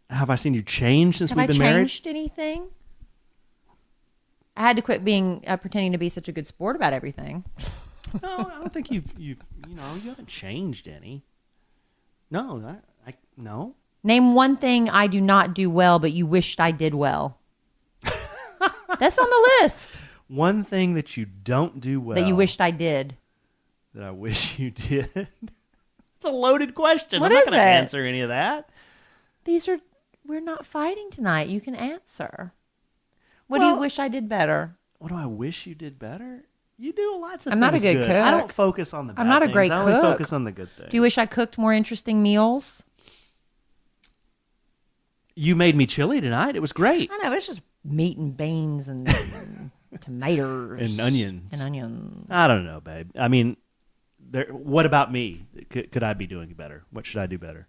B: Have I seen you change since
A: Have
B: we've
A: I
B: been married?
A: changed anything? I had to quit being pretending to be such a good sport about everything.
B: No, I don't think you haven't changed any. No, no.
A: Name one thing I do not do well, but you wished I did well. That's on the list.
B: One thing that you don't do well
A: That you wished I did.
B: that I wish you did. It's a loaded question.
A: What
B: I'm not
A: is
B: going to
A: it?
B: answer any of that.
A: We're not fighting tonight. You can answer. What do
B: Well-
A: you wish I did better?
B: What do I wish you did better? You do lots of
A: I'm
B: things
A: not a good cook.
B: I don't focus on the bad
A: I'm not a
B: things.
A: great
B: I only
A: cook.
B: focus on the good things.
A: Do you wish I cooked more interesting meals?
B: You made me chili tonight. It was great.
A: I know, it's just meat and beans and tomatoes.
B: And onions.
A: And onions.
B: I don't know, babe. I mean, what about me? Could I be doing better? What should I do better?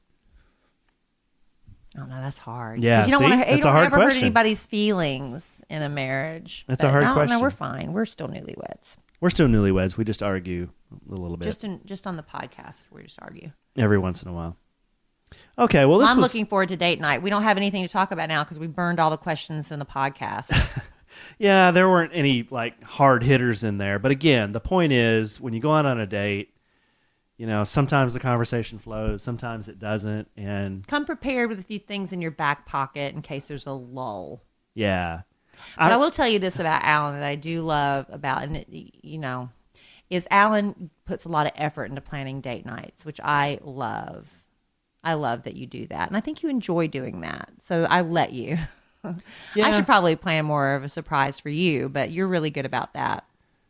A: Oh, no, that's hard.
B: Yeah,
A: 'Cause you don't
B: see?
A: want to. You
B: That's a
A: don't
B: hard
A: ever hurt
B: question.
A: anybody's feelings in a marriage.
B: That's a
A: But
B: hard
A: no,
B: question.
A: No, we're fine. We're still newlyweds.
B: We're still newlyweds. We just argue a little bit.
A: Just on the podcast, we just argue.
B: Every once in a while. Okay, well,
A: I'm looking forward to date night. We don't have anything to talk about now because we burned all the questions in the podcast.
B: Yeah, there weren't any like hard hitters in there. But again, the point is when you go out on a date, you know, sometimes the conversation flows, sometimes it doesn't. And
A: Come prepared with a few things in your back pocket in case there's a lull.
B: yeah.
A: But I will tell you this about Alan that I do love about, and is Alan puts a lot of effort into planning date nights, which I love. I love that you do that, and I think you enjoy doing that. So I let you.
B: Yeah.
A: I should probably plan more of a surprise for you, but you're really good about that.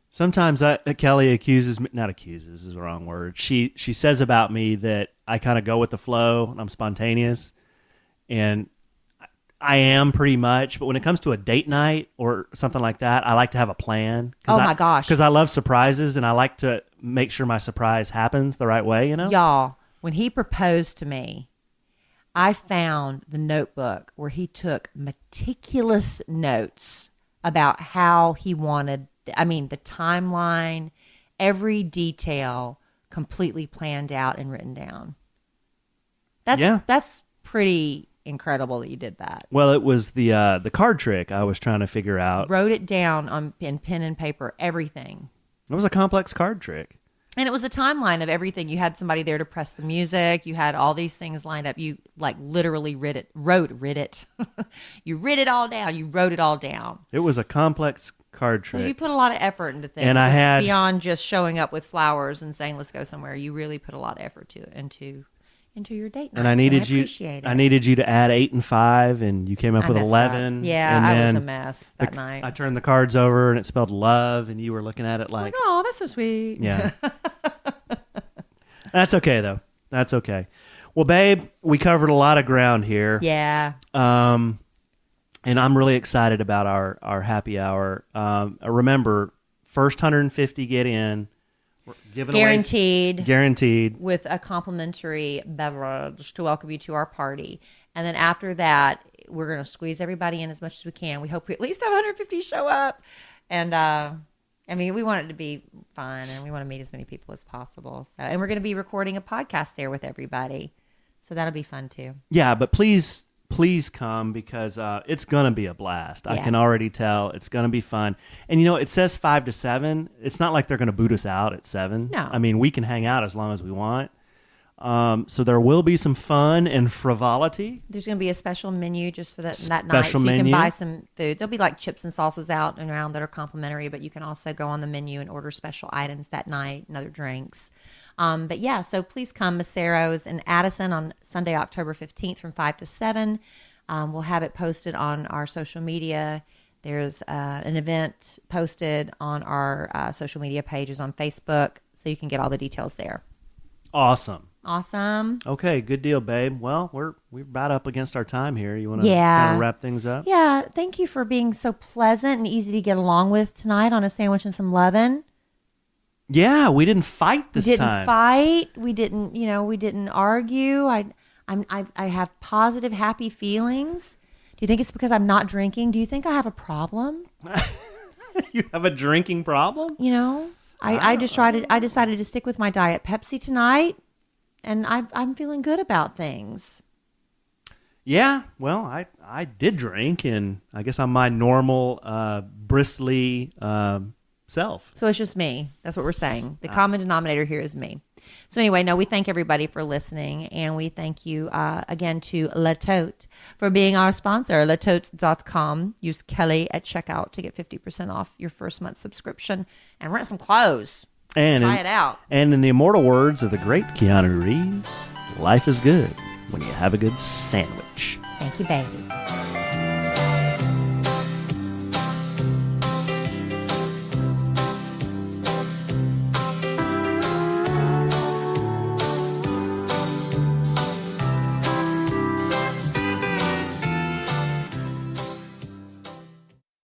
B: Sometimes Kellie accuses me, not accuses is the wrong word. She says about me that I kind of go with the flow and I'm spontaneous, and I am pretty much. But when it comes to a date night or something like that, I like to have a plan.
A: My gosh.
B: Because I love surprises and I like to make sure my surprise happens the right way, you know?
A: Y'all, when he proposed to me, I found the notebook where he took meticulous notes about how he wanted, the timeline, every detail completely planned out and written down. That's pretty incredible that you did that.
B: Well, it was the card trick I was trying to figure out.
A: Wrote it down in pen and paper, everything.
B: It was a complex card trick.
A: And it was a timeline of everything. You had somebody there to press the music. You had all these things lined up. You like literally wrote it. You writ it all down. You wrote it all down.
B: It was a complex card trick.
A: Because you put a lot of effort into things.
B: And I had
A: beyond just showing up with flowers and saying let's go somewhere. You really put a lot of effort into your date nights.
B: And I needed
A: appreciate it.
B: I needed you to add 8 and 5, and you came up with
A: messed
B: 11.
A: up. Yeah,
B: and
A: I
B: then
A: was a mess that night.
B: I turned the cards over, and it spelled love, and you were looking at it like,
A: oh, that's so sweet.
B: yeah. That's okay though. That's okay. Well, babe, we covered a lot of ground here.
A: Yeah.
B: And I'm really excited about our happy hour. Remember, first 150 get in. We're giving guaranteed
A: with a complimentary beverage to welcome you to our party. And then after that, we're going to squeeze everybody in as much as we can. We hope we at least have 150 show up. And we want it to be fun, and we want to meet as many people as possible. So, and we're going to be recording a podcast there with everybody. So that'll be fun too.
B: Yeah, but please come because it's going to be a blast.
A: Yeah.
B: I can already tell it's going to be fun. And, it says 5 to 7. It's not like they're going to boot us out at 7.
A: No.
B: I mean, we can hang out as long as we want. So there will be some fun and frivolity.
A: There's going to be a special menu just for that night.
B: Special
A: So you
B: menu.
A: can buy some food. There'll be like chips and salsas out and around that are complimentary, but you can also go on the menu and order special items that night and other drinks. But yeah, so please come. Mesero's in Addison on Sunday, October 15th from 5 to 7. We'll have it posted on our social media. There's an event posted on our social media pages on Facebook, so you can get all the details there.
B: Awesome.
A: Okay,
B: good deal, babe. Well, we're about up against our time here. You want to
A: Yeah.
B: kind of wrap things up?
A: Yeah, thank you for being so pleasant and easy to get along with tonight on a sandwich and some lovin'.
B: Yeah, we didn't fight this
A: We didn't
B: time.
A: fight. We didn't argue. I have positive, happy feelings. Do you think it's because I'm not drinking? Do you think I have a problem?
B: You have a drinking problem?
A: I decided to stick with my Diet Pepsi tonight, and I'm feeling good about things.
B: Yeah, well, I did drink, and I guess I'm my normal bristly self.
A: So it's just me. That's what we're saying. The common denominator here is me. So anyway, we thank everybody for listening, and we thank you again to La Tote for being our sponsor. latote.com. Use Kellie at checkout to get 50% off your first month subscription and rent some clothes.
B: And
A: Try it out.
B: And in the immortal words of the great Keanu Reeves, life is good when you have a good sandwich.
A: Thank you, baby.